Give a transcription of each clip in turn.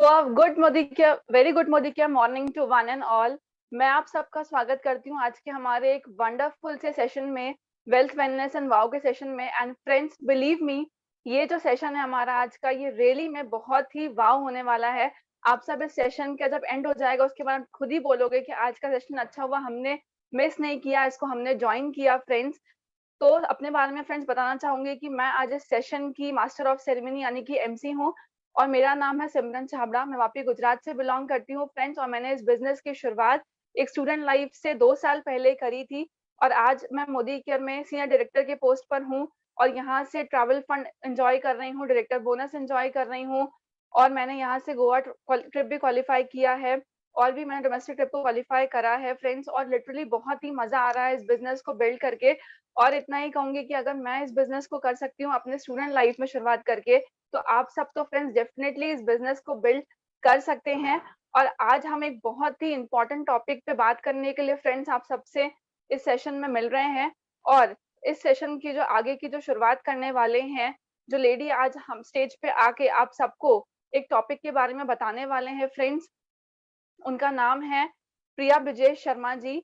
Good मोदिकिया, very good मोदिकिया morning to one and all. मैं आप सबका स्वागत करती हूँ आज के हमारे एक वंडरफुल से सेशन में, वेल्थ वेलनेस एंड वाओ के सेशन में। एंड फ्रेंड्स, बिलीव मी, ये जो सेशन है हमारा आज का, ये रियली में बहुत ही वाव होने वाला है। आप सब इस सेशन का जब एंड हो जाएगा उसके बाद खुद ही बोलोगे कि आज का सेशन अच्छा हुआ, हमने मिस नहीं किया, इसको हमने ज्वाइन किया। फ्रेंड्स, तो अपने बारे में फ्रेंड्स बताना चाहूंगी कि मैं आज इस सेशन की मास्टर ऑफ सेरेमनी यानी कि एमसी हूँ और मेरा नाम है सिमरन छाबड़ा। मैं वापी गुजरात से बिलोंग करती हूँ फ्रेंड्स, और मैंने इस बिजनेस की शुरुआत एक स्टूडेंट लाइफ से 2 साल पहले करी थी। और आज मैं मोदी केयर में सीनियर डायरेक्टर के पोस्ट पर हूँ और यहाँ से ट्रैवल फंड एंजॉय कर रही हूँ, डायरेक्टर बोनस एंजॉय कर रही हूँ। और मैंने यहाँ से गोवा ट्रिप भी क्वालिफाई किया है और भी मैंने डोमेस्टिक ट्रिप को क्वालिफाई करा है फ्रेंड्स। और लिटरली बहुत ही मजा आ रहा है इस बिजनेस को बिल्ड करके। और इतना ही कहूंगी कि अगर मैं इस बिजनेस को कर सकती हूँ अपने स्टूडेंट लाइफ में शुरुआत करके, तो आप सब तो फ्रेंड्स डेफिनेटली इस बिजनेस को बिल्ड कर सकते हैं। और आज हम एक बहुत ही इंपॉर्टेंट टॉपिक पे बात करने के लिए फ्रेंड्स आप सबसे इस सेशन में मिल रहे हैं। और इस सेशन की जो आगे की जो शुरुआत करने वाले हैं, जो लेडी आज हम स्टेज पे आके आप सबको एक टॉपिक के बारे में बताने वाले हैं फ्रेंड्स, उनका नाम है प्रिया विजय शर्मा जी,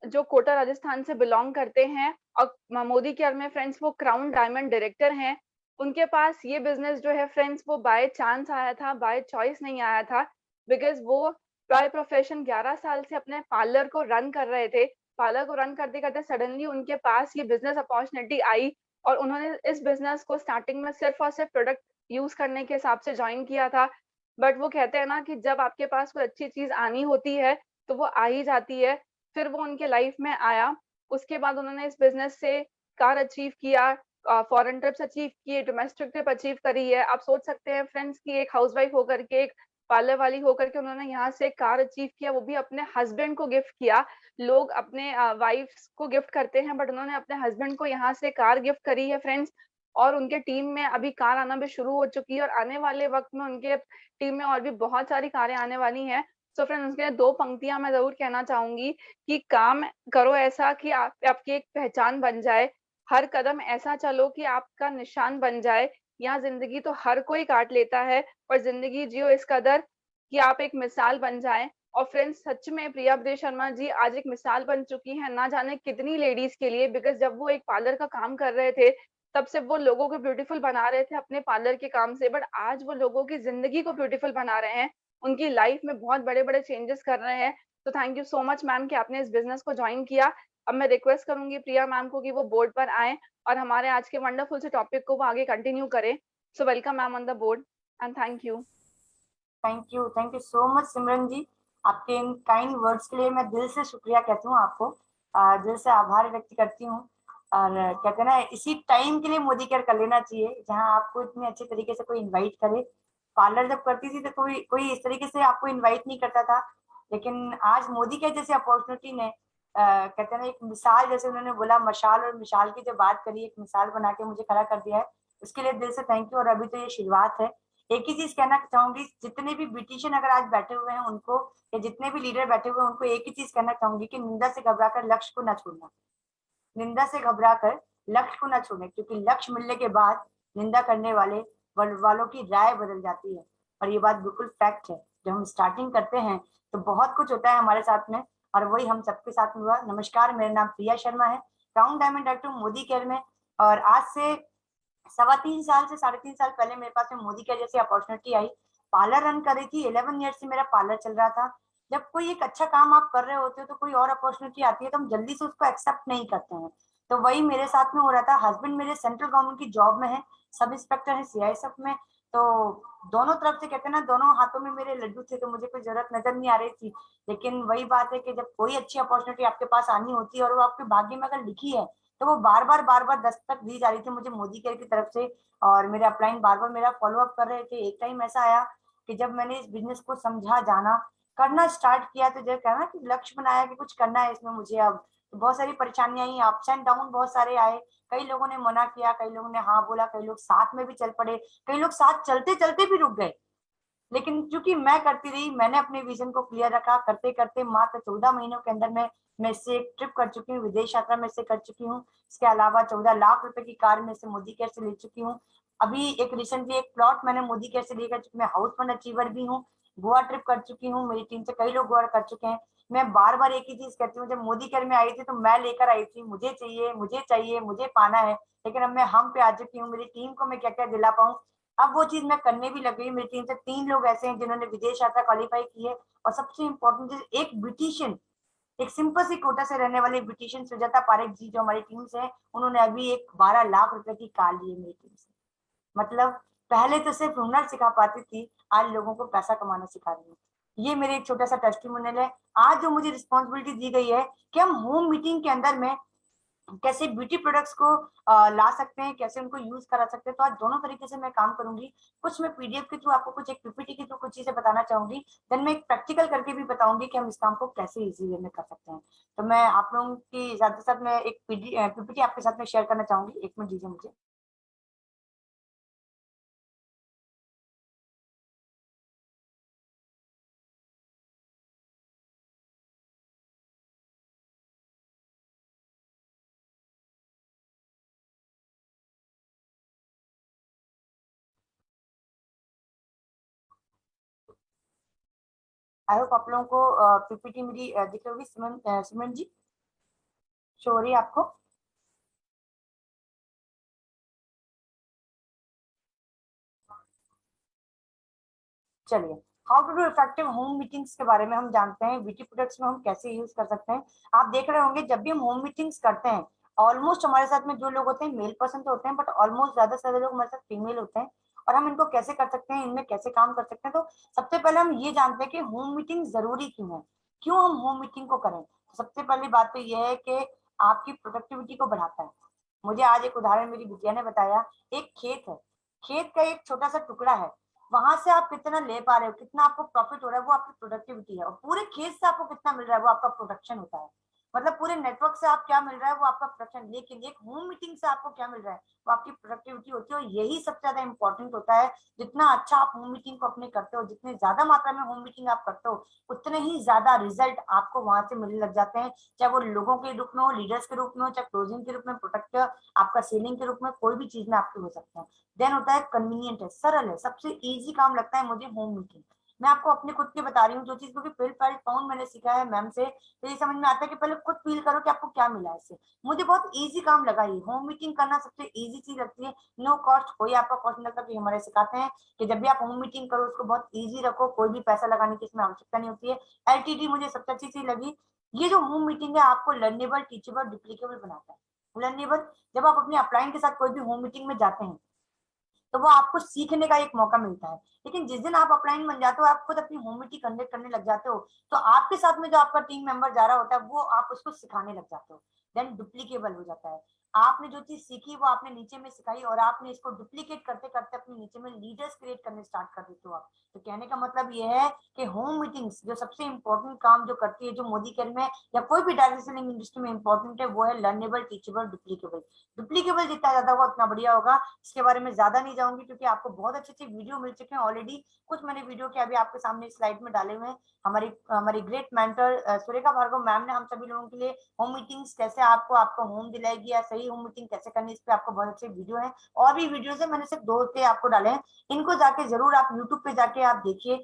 जो कोटा राजस्थान से बिलोंग करते हैं। और मोदी केयर में फ्रेंड्स वो क्राउन डायमंड डायरेक्टर हैं। उनके पास ये बिजनेस जो है फ्रेंड्स वो बाय चांस आया था, बाय चॉइस नहीं आया था। बिकॉज वो बाय प्रोफेशन 11 साल से अपने पार्लर को रन कर रहे थे। पार्लर को रन करते करते सडनली उनके पास ये बिजनेस अपॉर्चुनिटी आई और उन्होंने इस बिजनेस को स्टार्टिंग में सिर्फ और सिर्फ प्रोडक्ट यूज करने के हिसाब से ज्वाइन किया था। बट वो कहते हैं ना कि जब आपके पास कोई अच्छी चीज आनी होती है तो वो आ ही जाती है। फिर वो उनके लाइफ में आया। उसके बाद उन्होंने इस बिजनेस से कार अचीव किया, फॉरेन ट्रिप्स अचीव किए, डोमेस्टिक ट्रिप अचीव करी है। आप सोच सकते हैं फ्रेंड्स कि एक हाउसवाइफ होकर के, एक पार्लर वाली होकर के उन्होंने यहाँ से कार अचीव किया, वो भी अपने हस्बैंड को गिफ्ट किया। लोग अपने वाइफ्स को गिफ्ट करते हैं बट उन्होंने अपने हस्बैंड को यहाँ से कार गिफ्ट करी है फ्रेंड्स। और उनके टीम में अभी कार आना भी शुरू हो चुकी है और आने वाले वक्त में उनके टीम में और भी बहुत सारी कारें आने वाली हैं। सो फ्रेंड्स, उसके लिए 2 पंक्तियां मैं जरूर कहना चाहूंगी कि काम करो ऐसा कि आपकी एक पहचान बन जाए, हर कदम ऐसा चलो कि आपका निशान बन जाए। यहाँ जिंदगी तो हर कोई काट लेता है, पर जिंदगी जियो इस कदर कि आप एक मिसाल बन जाए। और फ्रेंड्स, सच में प्रिया विजय शर्मा जी आज एक मिसाल बन चुकी है ना जाने कितनी लेडीज के लिए। बिकॉज जब वो एक पार्लर का काम कर रहे थे तब से वो लोगों को ब्यूटीफुल बना रहे थे अपने पार्लर के काम से, बट आज वो लोगों की जिंदगी को ब्यूटीफुल बना रहे हैं, उनकी लाइफ में बहुत बड़े बड़े चेंजेस कर रहे हैं। तो thank you so much ma'am कि आपने इस बिजनेस को ज्वाइन किया। अब मैं रिक्वेस्ट करूंगी प्रिया मैम को कि वो बोर्ड पर आए और हमारे आज के वंडरफुल से टॉपिक को वो आगे कंटिन्यू करें। So welcome ma'am on the board and thank you. Thank you so much Simran ji. आपके इन काइंड वर्ड्स के लिए मैं दिल से शुक्रिया कहती हूँ आपको। दिल से आभार व्यक्त करती हूँ। और कहते हैं ना, इसी टाइम के लिए मोदी केयर कर लेना चाहिए जहाँ आपको इतने अच्छे तरीके से कोई इनवाइट करे। पार्लर जब करती थी तो कोई कोई इस तरीके से आपको इनवाइट नहीं करता था, लेकिन आज मोदी केयर जैसे अपॉर्चुनिटी ने कहते हैं ना, एक मिसाल, जैसे उन्होंने बोला मशाल, और मिसाल की जो बात करी, एक मिसाल बना के मुझे खड़ा कर दिया है, उसके लिए दिल से थैंक यू। और अभी तो ये शुरुआत है। एक ही चीज कहना चाहूंगी, जितने भी ब्यूटिशियन अगर आज बैठे हुए हैं उनको, या जितने भी लीडर बैठे हुए हैं उनको एक ही चीज कहना चाहूंगी कि निंदा से घबराकर लक्ष्य को ना छोड़ना। निंदा से घबराकर लक्ष्य को ना छोड़ना, क्योंकि लक्ष्य मिलने के बाद निंदा करने वालों की राय बदल जाती है। और ये बात बिल्कुल फैक्ट है। जब हम स्टार्टिंग करते हैं तो बहुत कुछ होता है हमारे साथ में, और वही हम सबके साथ में हुआ। नमस्कार, मेरा नाम प्रिया शर्मा है, crown diamond director Modi care में। और आज से 3.25 साल से 3.5 साल पहले मेरे पास में मोदी केयर जैसी अपॉर्चुनिटी आई। पार्लर रन कर रही थी, 11 ईयर से मेरा पार्लर चल रहा था। जब कोई एक अच्छा काम आप कर रहे होते हो तो कोई और अपॉर्चुनिटी आती है तो हम जल्दी से उसको एक्सेप्ट नहीं करते हैं। तो वही मेरे साथ में हो रहा था। हस्बैंड मेरे सेंट्रल गवर्नमेंट की जॉब में है, सब इंस्पेक्टर है सीआईएसएफ में। तो दोनों तरफ से कहते हैं ना, दोनों हाथों में मेरे लड्डू थे, तो मुझे कोई जरूरत नजर नहीं आ रही थी। लेकिन वही बात है कि जब कोई अच्छी अपॉर्चुनिटी आपके पास आनी होती है और वो आपके भाग्य में अगर लिखी है, तो वो बार बार दस्तक दी जा रही थी मुझे मोदी केयर की तरफ से। और मेरे अपलाइन बार बार मेरा फॉलो अप कर रहे थे। एक टाइम ऐसा आया कि जब मैंने इस बिजनेस को समझा, जाना, करना स्टार्ट किया, तो जब कहना कि लक्ष्य बनाया कि कुछ करना है इसमें मुझे अब, तो बहुत सारी परेशानियां आई, अप्स एंड डाउन बहुत सारे आए। कई लोगों ने मना किया, कई लोगों ने हाँ बोला, कई लोग साथ में भी चल पड़े, कई लोग साथ चलते चलते भी रुक गए। लेकिन क्योंकि मैं करती रही, मैंने अपने विजन को क्लियर रखा, करते करते मात्र 14 महीनों के अंदर में मैं इससे एक ट्रिप कर चुकी हूँ, विदेश यात्रा में से कर चुकी हूँ। इसके अलावा 14 लाख रुपए की कार में से मोदी केयर से ले चुकी हूँ। अभी एक रिसेंटली एक प्लॉट मैंने मोदी केयर से लेकर चुकी, मैं हाउस फंड अचीवर भी हूँ, गोवा ट्रिप कर चुकी हूँ, मेरी टीम से कई लोग गोवा कर चुके हैं। मैं बार बार एक ही चीज कहती हूँ, जब मोदी केयर में आई थी तो मैं लेकर आई थी मुझे चाहिए मुझे चाहिए मुझे पाना है, लेकिन अब मैं हम पे आ चुकी हूँ, मेरी टीम को मैं क्या क्या दिला पाऊँ। अब वो चीज मैं करने भी लग गई। मेरी टीम से 3 लोग ऐसे हैं जिन्होंने विदेश यात्रा क्वालिफाई की है, और सबसे इंपॉर्टेंट चीज एक ब्यूटिशियन, एक सिंपल सी कोटा से रहने वाले ब्यूटिशियन सुजाता पारेख जी जो हमारी टीम से है, उन्होंने अभी एक 12 लाख रुपए की कार ली है मेरी टीम से। मतलब पहले तो सिर्फ हुनर सिखा पाती थी, आज लोगों को पैसा कमाना सिखा रही हूँ। ये मेरे एक छोटा सा टेस्टिमोनियल है। आज जो मुझे रिस्पॉन्सिबिलिटी दी गई है कि हम होम मीटिंग के अंदर में कैसे ब्यूटी प्रोडक्ट्स को ला सकते हैं, कैसे उनको यूज करा सकते हैं, तो आज दोनों तरीके से मैं काम करूंगी। कुछ मैं पीडीएफ के थ्रू आपको, कुछ एक पीपीटी के थ्रू कुछ चीजें बताना चाहूंगी, देन मैं एक प्रैक्टिकल करके भी बताऊंगी कि हम इस काम को कैसे इजी वे में कर सकते हैं। तो मैं आप लोगों के साथ साथ मैं एक पीपीटी आपके साथ में शेयर करना चाहूंगी। 1 मिनट दीजिए मुझे। आई होप आप लोगों को पीपीटी मेरी दिख रही होगी। सिमरन जी, शो हो रही है आपको? चलिए, how to do effective home meetings के बारे में हम जानते हैं, ब्यूटी प्रोडक्ट्स में हम कैसे यूज कर सकते हैं। आप देख रहे होंगे जब भी हम होम मीटिंग्स करते हैं, ऑलमोस्ट हमारे साथ में जो लोग होते हैं मेल पर्सन तो होते हैं, बट ऑलमोस्ट ज्यादा से ज्यादा लोग हमारे साथ फीमेल होते हैं। और हम इनको कैसे कर सकते हैं, इनमें कैसे काम कर सकते हैं, तो सबसे पहले हम ये जानते हैं कि होम मीटिंग जरूरी क्यों है, क्यों हम होम मीटिंग को करें। तो सबसे पहली बात तो यह है कि आपकी प्रोडक्टिविटी को बढ़ाता है। मुझे आज एक उदाहरण मेरी बिटिया ने बताया। एक खेत है, खेत का एक छोटा सा टुकड़ा है, वहां से आप कितना ले पा रहे हो, कितना आपको प्रॉफिट हो रहा है, वो आपकी प्रोडक्टिविटी है। और पूरे खेत से आपको कितना मिल रहा है, वो आपका प्रोडक्शन होता है। मतलब पूरे नेटवर्क से आप क्या मिल रहा है, वो आपका प्रोडक्शन। लेकिन एक होम मीटिंग से आपको क्या मिल रहा है, वो आपकी प्रोडक्टिविटी होती है। और यही सबसे ज्यादा इंपॉर्टेंट होता है। जितना अच्छा आप होम मीटिंग को अपने करते हो, जितने ज्यादा मात्रा में होम मीटिंग आप करते हो, उतने ही ज्यादा रिजल्ट आपको वहां से मिलने लग जाते हैं। चाहे वो लोगों के रूप में हो, लीडर्स के रूप में हो, चाहे क्लोजिंग के रूप में, प्रोडक्ट आपका सेलिंग के रूप में, कोई भी चीज में आपके हो सकते हैं। देन होता है कन्वीनियंट है, सरल है, सबसे इजी काम लगता है मुझे होम मीटिंग। मैं आपको अपने खुद की बता रही हूँ जो चीज, क्योंकि फील फाइल फाउंड मैंने सीखा है मैम से, तो ये समझ में आता है कि पहले खुद फील करो कि आपको क्या मिला है इससे। मुझे बहुत इजी काम लगा ये होम मीटिंग करना, सबसे इजी चीज लगती है। नो कॉस्ट, कोई आपका कॉस्ट नहीं लगता। तो हमारे सिखाते हैं कि जब भी आप होम मीटिंग करो उसको बहुत ईजी रखो, कोई भी पैसा लगाने की इसमें आवश्यकता नहीं होती है। एलटीडी मुझे सबसे अच्छी चीज लगी। ये जो होम मीटिंग है आपको लर्नेबल, टीचेबल, डुप्लीकेबल बनाता है। लर्नेबल, जब आप अपने अपलाइन के साथ कोई भी होम मीटिंग में जाते हैं तो वो आपको सीखने का एक मौका मिलता है। लेकिन जिस दिन आप अपलाइन बन जाते हो, आप खुद अपनी होम मीटिंग कंडक्ट करने लग जाते हो, तो आपके साथ में जो आपका टीम मेंबर जा रहा होता है वो आप उसको सिखाने लग जाते हो। देन डुप्लीकेबल हो जाता है। आपने जो चीज सीखी वो आपने नीचे में सिखाई, और आपने इसको डुप्लीकेट करते करते अपने नीचे में लीडर्स क्रिएट करने स्टार्ट कर देते हो आप। तो कहने का मतलब ये है कि होम मीटिंग्स जो सबसे इंपॉर्टेंट काम जो करती है, जो मोदी केयर में या कोई भी डायरेक्ट सेलिंग इंडस्ट्री में इंपॉर्टेंट है, वो है लर्नेबल, टीचेबल, डुप्लीकेबल। डुप्लीकेबल जितना ज्यादा होगा उतना बढ़िया होगा। इसके बारे में ज्यादा नहीं जाऊंगी क्योंकि आपको बहुत अच्छे अच्छे वीडियो मिल चुके हैं ऑलरेडी। कुछ मैंने वीडियो के अभी आपके सामने स्लाइड में डाले हुए हैं। हमारी हमारी great mentor Surekha Bhargav ma'am ने हम सभी लोगों के लिए होम मीटिंग्स कैसे आपको आपको होम दिलाएगी या सही होम मीटिंग कैसे करनी, इस पे आपको बहुत अच्छे वीडियो है। और भी वीडियो है, मैंने सिर्फ 2 पे आपको डाले हैं। इनको जाके जरूर आप यूट्यूब पे जाके आप देखिए।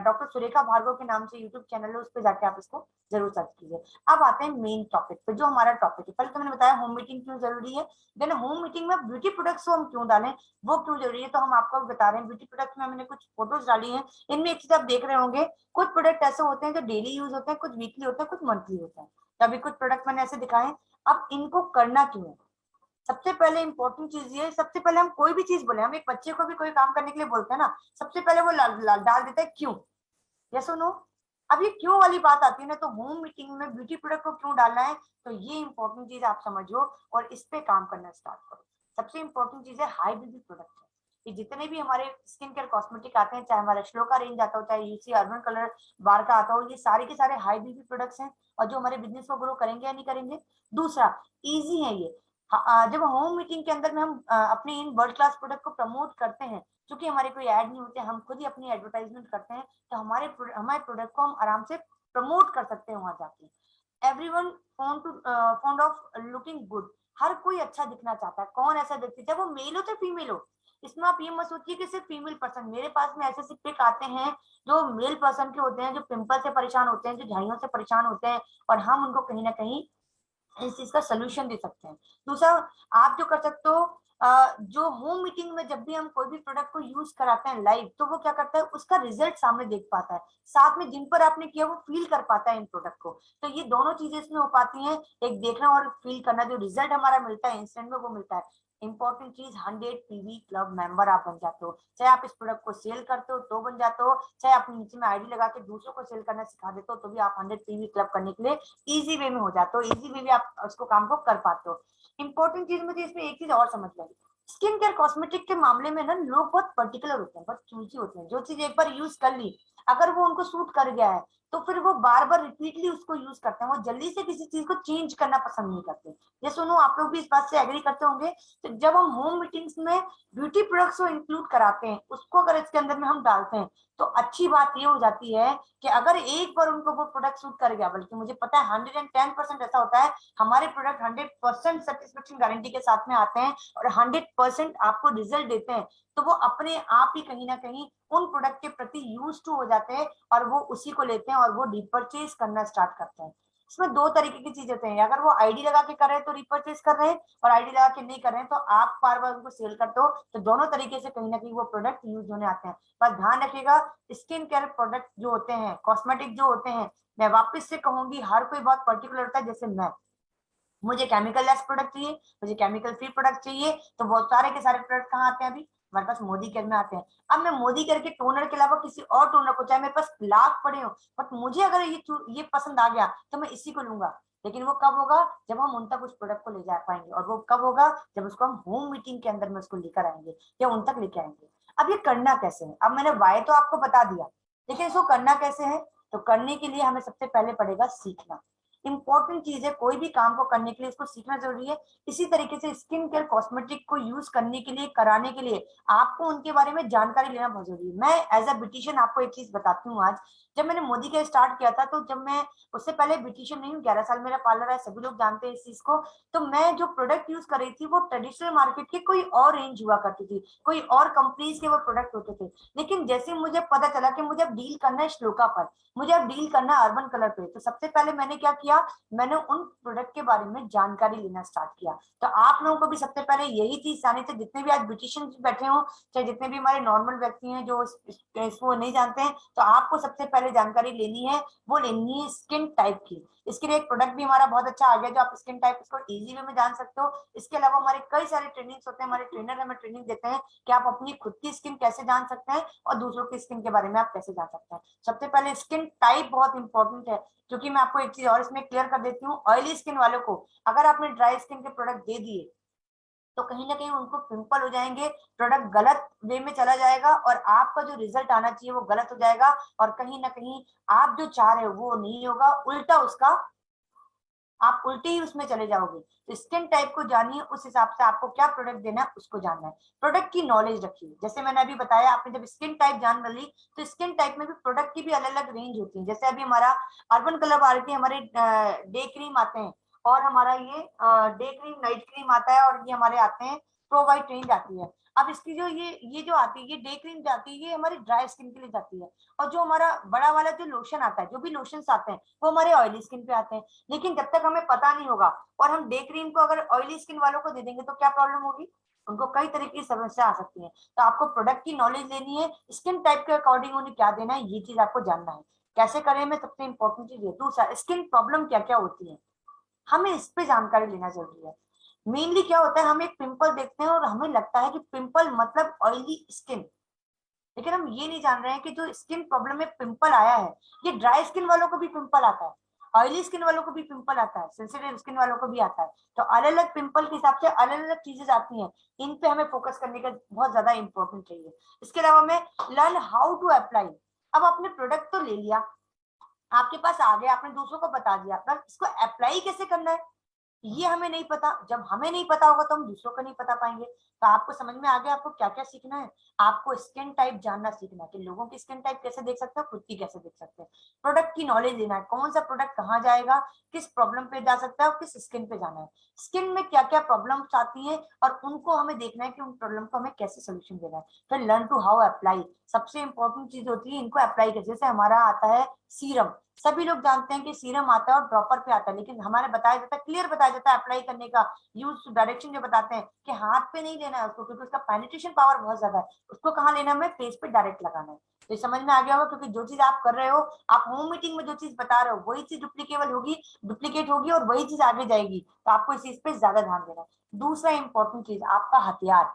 डॉक्टर सुरेखा भार्गव के नाम से यूट्यूब चैनल है, उस पर जाके आप इसको जरूर सर्च कीजिए। अब आते हैं मेन टॉपिक पे, जो हमारा टॉपिक है। पहले तो मैंने बताया होम मीटिंग क्यों जरूरी है, देन होम मीटिंग में ब्यूटी प्रोडक्ट्स को हम क्यों डालें, वो क्यों जरूरी है, तो हम आपको बता रहे हैं। ब्यूटी प्रोडक्ट में मैंने कुछ फोटोज डाली हैं। इनमें एक चीज आप देख रहे होंगे, कुछ प्रोडक्ट ऐसे होते हैं जो डेली यूज होते हैं, कुछ वीकली होते हैं, कुछ मंथली होते हैं। तो अभी कुछ प्रोडक्ट मैंने ऐसे दिखाए। अब इनको करना क्यों है, सबसे पहले इंपॉर्टेंट चीज ये, सबसे पहले हम कोई भी चीज बोले, हम एक बच्चे को भी कोई काम करने के लिए बोलते हैं ना, सबसे पहले वो डाल देता है क्यों। यस और नो। अब ये क्यों वाली बात आती है ना, तो होम मीटिंग में ब्यूटी प्रोडक्ट को क्यों डालना है, तो ये इंपॉर्टेंट चीज आप समझो और इस पे काम करना स्टार्ट करो। सबसे इंपॉर्टेंट चीज है हाई ब्यूटी प्रोडक्ट है। ये जितने भी हमारे स्किन केयर कॉस्मेटिक आते हैं, चाहे हमारा श्लोका रेंज आता हो, चाहे यूसी अर्बन कलर बार का आता हो, ये सारे के सारे हाई ब्यूटी प्रोडक्ट्स हैं, और जो हमारे बिजनेस को ग्रो करेंगे या नहीं करेंगे। दूसरा, इजी है ये। जब होम मीटिंग के अंदर में हम अपने इन वर्ल्ड क्लास प्रोडक्ट को प्रमोट करते हैं, क्योंकि हमारे कोई ऐड नहीं होते, हम खुद ही अपनी एडवर्टाइजमेंट करते हैं, तो हमारे प्रोडक्ट को हम आराम से प्रमोट कर सकते हैं वहां जाके। Everyone fond of looking good, हर कोई अच्छा दिखना चाहता है। कौन ऐसा व्यक्ति, चाहे वो मेल हो चाहे फीमेल हो, इसमें आप ये मत सोचिए कि सिर्फ फीमेल पर्सन, मेरे पास में ऐसे पिक आते हैं जो मेल पर्सन के होते हैं, जो पिंपल से परेशान होते हैं, जो झाइयों से परेशान होते हैं, और हम उनको कहीं ना कहीं इस चीज का सोल्यूशन दे सकते हैं। दूसरा, आप जो कर सकते हो, जो होम मीटिंग में जब भी हम कोई भी प्रोडक्ट को यूज कराते हैं लाइव, तो वो क्या करता है, उसका रिजल्ट सामने देख पाता है, साथ में जिन पर आपने किया वो फील कर पाता है इन प्रोडक्ट को। तो ये दोनों चीजें इसमें हो पाती हैं, एक देखना और फील करना। जो रिजल्ट हमारा मिलता है इंस्टेंट में, वो मिलता है। इंपॉर्टेंट चीज, 100 पीवी क्लब मेंबर आप बन जाते हो। चाहे आप इस प्रोडक्ट को सेल करते हो तो बन जाते हो, चाहे आप नीचे में आईडी लगा के दूसरों को सेल करना सिखा देते हो, तो भी आप 100 पीवी क्लब करने के लिए इजी वे में हो जाते हो, इजी वे में आप उसको काम को कर पाते हो। इंपॉर्टेंट चीज मुझे इसमें एक चीज और समझ लगी, स्किन केयर कॉस्मेटिक के मामले में ना लोग बहुत पर्टिकुलर होते हैं, बहुत चूजी होते हैं। जो चीज एक बार यूज कर ली, अगर वो उनको सूट कर गया है, तो फिर वो बार बार रिपीटली उसको यूज करते हैं, वो जल्दी से किसी चीज को चेंज करना पसंद नहीं करते। ये सुनो, आप लोग भी इस बात से एग्री करते होंगे। तो जब हम होम मीटिंग्स में ब्यूटी प्रोडक्ट्स को इंक्लूड कराते हैं, उसको अगर इसके अंदर में हम डालते हैं, तो अच्छी बात ये हो जाती है कि अगर एक बार उनको वो प्रोडक्ट सूट कर गया, बल्कि मुझे पता है 110% ऐसा होता है, हमारे प्रोडक्ट 100% सेटिस्फेक्शन गारंटी के साथ में आते हैं और 100% आपको रिजल्ट देते हैं, तो वो अपने आप ही कहीं ना कहीं उन प्रोडक्ट के प्रति यूज टू हो जाते हैं, और वो उसी को लेते हैं और वो रिपर्चेज करना स्टार्ट करते हैं। इसमें दो तरीके की चीजें होते हैं, अगर वो आईडी लगा के कर रहे हैं तो रिपर्चेज कर रहे हैं, और आईडी लगा के नहीं कर रहे हैं तो आप बार बार उनको सेल करते हो, तो दोनों तरीके से कहीं ना कहीं वो प्रोडक्ट यूज होने आते हैं। बस ध्यान रखिएगा, स्किन केयर प्रोडक्ट जो होते हैं, कॉस्मेटिक जो होते हैं, मैं वापस से कहूंगी, हर कोई बहुत पर्टिकुलर होता है। जैसे मैं, मुझे केमिकल लेस प्रोडक्ट चाहिए, मुझे केमिकल फ्री प्रोडक्ट चाहिए, तो बहुत सारे के सारे प्रोडक्ट कहाँ आते हैं, अभी हमारे पास मोदी केयर में आते हैं। अब मैं मोदी केयर के टोनर के अलावा किसी और टोनर को, चाहे मेरे पास लाख पड़े हो, बट मुझे अगर ये पसंद आ गया तो मैं इसी को लूंगा। लेकिन वो कब होगा, जब हम उन तक उस प्रोडक्ट को ले जा पाएंगे, और वो कब होगा, जब उसको हम होम मीटिंग के अंदर में उसको लेकर आएंगे या उन तक लेके आएंगे। अब ये करना कैसे है, अब मैंने वाई तो आपको बता दिया, लेकिन इसको करना कैसे है। तो करने के लिए हमें सबसे पहले पड़ेगा सीखना। इंपॉर्टेंट चीज है, कोई भी काम को करने के लिए इसको सीखना जरूरी है। इसी तरीके से स्किन केयर कॉस्मेटिक को यूज करने के लिए, कराने के लिए, आपको उनके बारे में जानकारी लेना बहुत जरूरी है। मैं एज अ ब्यूटिशियन आपको एक चीज बताती हूँ आज। जब मैंने मोदी केयर स्टार्ट किया था, तो जब मैं, उससे पहले ब्यूटिशियन नहीं हूँ, 11 साल मेरा पार्लर है, सभी लोग जानते हैं इस चीज को। तो मैं जो प्रोडक्ट यूज कर रही थी, वो ट्रेडिशनल मार्केट की कोई और रेंज हुआ करती थी, कोई और कंपनीज के वो प्रोडक्ट होते थे। लेकिन जैसे मुझे पता चला कि मुझे अब डील करना है श्लोका पर, मुझे अब डील करना है अर्बन कलर पे, तो सबसे पहले मैंने क्या किया, मैंने उन प्रोडक्ट के बारे में जानकारी लेना स्टार्ट किया। तो आप लोगों को भी सबसे पहले यही चीज जानी चाहिए, जितने भी आज ब्यूटिशियन बैठे हो, चाहे जितने भी हमारे नॉर्मल व्यक्ति हैं जो इसको नहीं जानते हैं, तो आपको सबसे पहले जानकारी लेनी है, वो लेनी है स्किन टाइप की। इसके लिए एक प्रोडक्ट भी हमारा बहुत अच्छा आ गया, जो आप स्किन टाइप इसको इजी वे में जान सकते हो। इसके अलावा हमारे कई सारे ट्रेनिंग्स होते हैं, हमारे ट्रेनर हमें ट्रेनिंग देते हैं कि आप अपनी खुद की स्किन कैसे जान सकते हैं और दूसरों की स्किन के बारे में आप कैसे जान सकते हैं। सबसे पहले स्किन टाइप बहुत इंपॉर्टेंट है, क्योंकि मैं आपको एक चीज और इसमें क्लियर कर देती हूँ। ऑयली स्किन वालों को अगर आपने ड्राई स्किन के प्रोडक्ट दे दिए, तो कहीं ना कहीं उनको पिंपल हो जाएंगे, प्रोडक्ट गलत वे में चला जाएगा, और आपका जो रिजल्ट आना चाहिए वो गलत हो जाएगा, और कहीं ना कहीं आप जो चाह रहे हो वो नहीं होगा, उल्टा उसका, आप उल्टे ही उसमें चले जाओगे। तो स्किन टाइप को जानिए, उस हिसाब से आपको क्या प्रोडक्ट देना है उसको जानना है। प्रोडक्ट की नॉलेज रखिए, जैसे मैंने अभी बताया, आपने जब स्किन टाइप जान ली, तो स्किन टाइप में भी प्रोडक्ट की भी अलग अलग रेंज होती है। जैसे अभी हमारा अर्बन कलर वाले के हमारे डे क्रीम आते हैं, और हमारा ये डे क्रीम नाइट क्रीम आता है, और ये हमारे आते हैं प्रो वाइट रेंज आती है। अब इसकी जो ये जो आती है, ये डे क्रीम जाती है, ये हमारी ड्राई स्किन के लिए जाती है। और जो हमारा बड़ा वाला जो लोशन आता है, जो भी लोशन आते हैं, वो हमारे ऑयली स्किन पे आते हैं। लेकिन जब तक हमें पता नहीं होगा, और हम डे क्रीम को अगर ऑयली स्किन वालों को दे देंगे, तो क्या प्रॉब्लम होगी, उनको कई तरह की समस्या आ सकती है। तो आपको प्रोडक्ट की नॉलेज लेनी है, स्किन टाइप के अकॉर्डिंग उन्हें क्या देना है, ये चीज आपको जानना है। कैसे करें में सबसे इंपॉर्टेंट चीज है। दूसरा, स्किन प्रॉब्लम क्या क्या होती है, हमें इस पे जानकारी लेना जरूरी है। मेनली क्या होता है, हम एक पिंपल देखते हैं और हमें लगता है कि पिंपल मतलब ऑयली स्किन, लेकिन हम ये नहीं जान रहे हैं कि जो स्किन प्रॉब्लम में पिंपल आया है, ये ड्राई स्किन वालों को भी पिंपल आता है, ऑयली स्किन वालों को भी पिंपल आता है, सेंसिटिव स्किन वालों को भी आता है। तो अलग अलग पिंपल के हिसाब से अलग अलग चीजें आती हैं, इन पे हमें फोकस करने का बहुत ज्यादा इंपॉर्टेंट चाहिए। इसके अलावा में लर्न हाउ टू अप्लाई। अब आपने प्रोडक्ट तो ले लिया, आपके पास आ गया, आपने दूसरों को बता दिया, पर इसको अप्लाई कैसे करना है, ये हमें नहीं पता, जब हमें नहीं पता होगा तो हम दूसरों को नहीं पता पाएंगे। तो आपको समझ में आ गया आपको क्या क्या सीखना है। आपको स्किन टाइप जानना सीखना है कि लोगों की स्किन टाइप कैसे देख सकते हैं, खुद की कैसे देख सकते हैं। प्रोडक्ट की नॉलेज लेना है, कौन सा प्रोडक्ट कहाँ जाएगा, किस प्रॉब्लम पे जा सकता है और किस स्किन पे जाना है, स्किन में क्या क्या प्रॉब्लम्स आती हैं और उनको हमें देखना है कि उन प्रॉब्लम को हमें कैसे सोल्यूशन देना है। फिर लर्न टू हाउ अप्लाई, सबसे इंपॉर्टेंट चीज होती है इनको अप्लाई कैसे। जैसे हमारा आता है सीरम, सभी लोग जानते हैं कि सीरम आता है और ड्रॉपर पे आता है, लेकिन हमारे बताया जाता है, क्लियर बताया जाता है अप्लाई करने का यूज डायरेक्शन जो बताते हैं कि हाथ पे नहीं लेना है उसको, क्योंकि उसका पेनिट्रेशन पावर बहुत ज्यादा है। उसको कहाँ लेना है, हमें फेस पे डायरेक्ट लगाना है। तो समझ में आ गया होगा, क्योंकि जो चीज आप कर रहे हो, आप होम मीटिंग में जो चीज बता रहे हो वही चीज डुप्लीकेबल होगी, डुप्लीकेट होगी और वही चीज आगे जाएगी। तो आपको इस चीज पे ज्यादा ध्यान देना है। दूसरा इंपॉर्टेंट चीज आपका हथियार,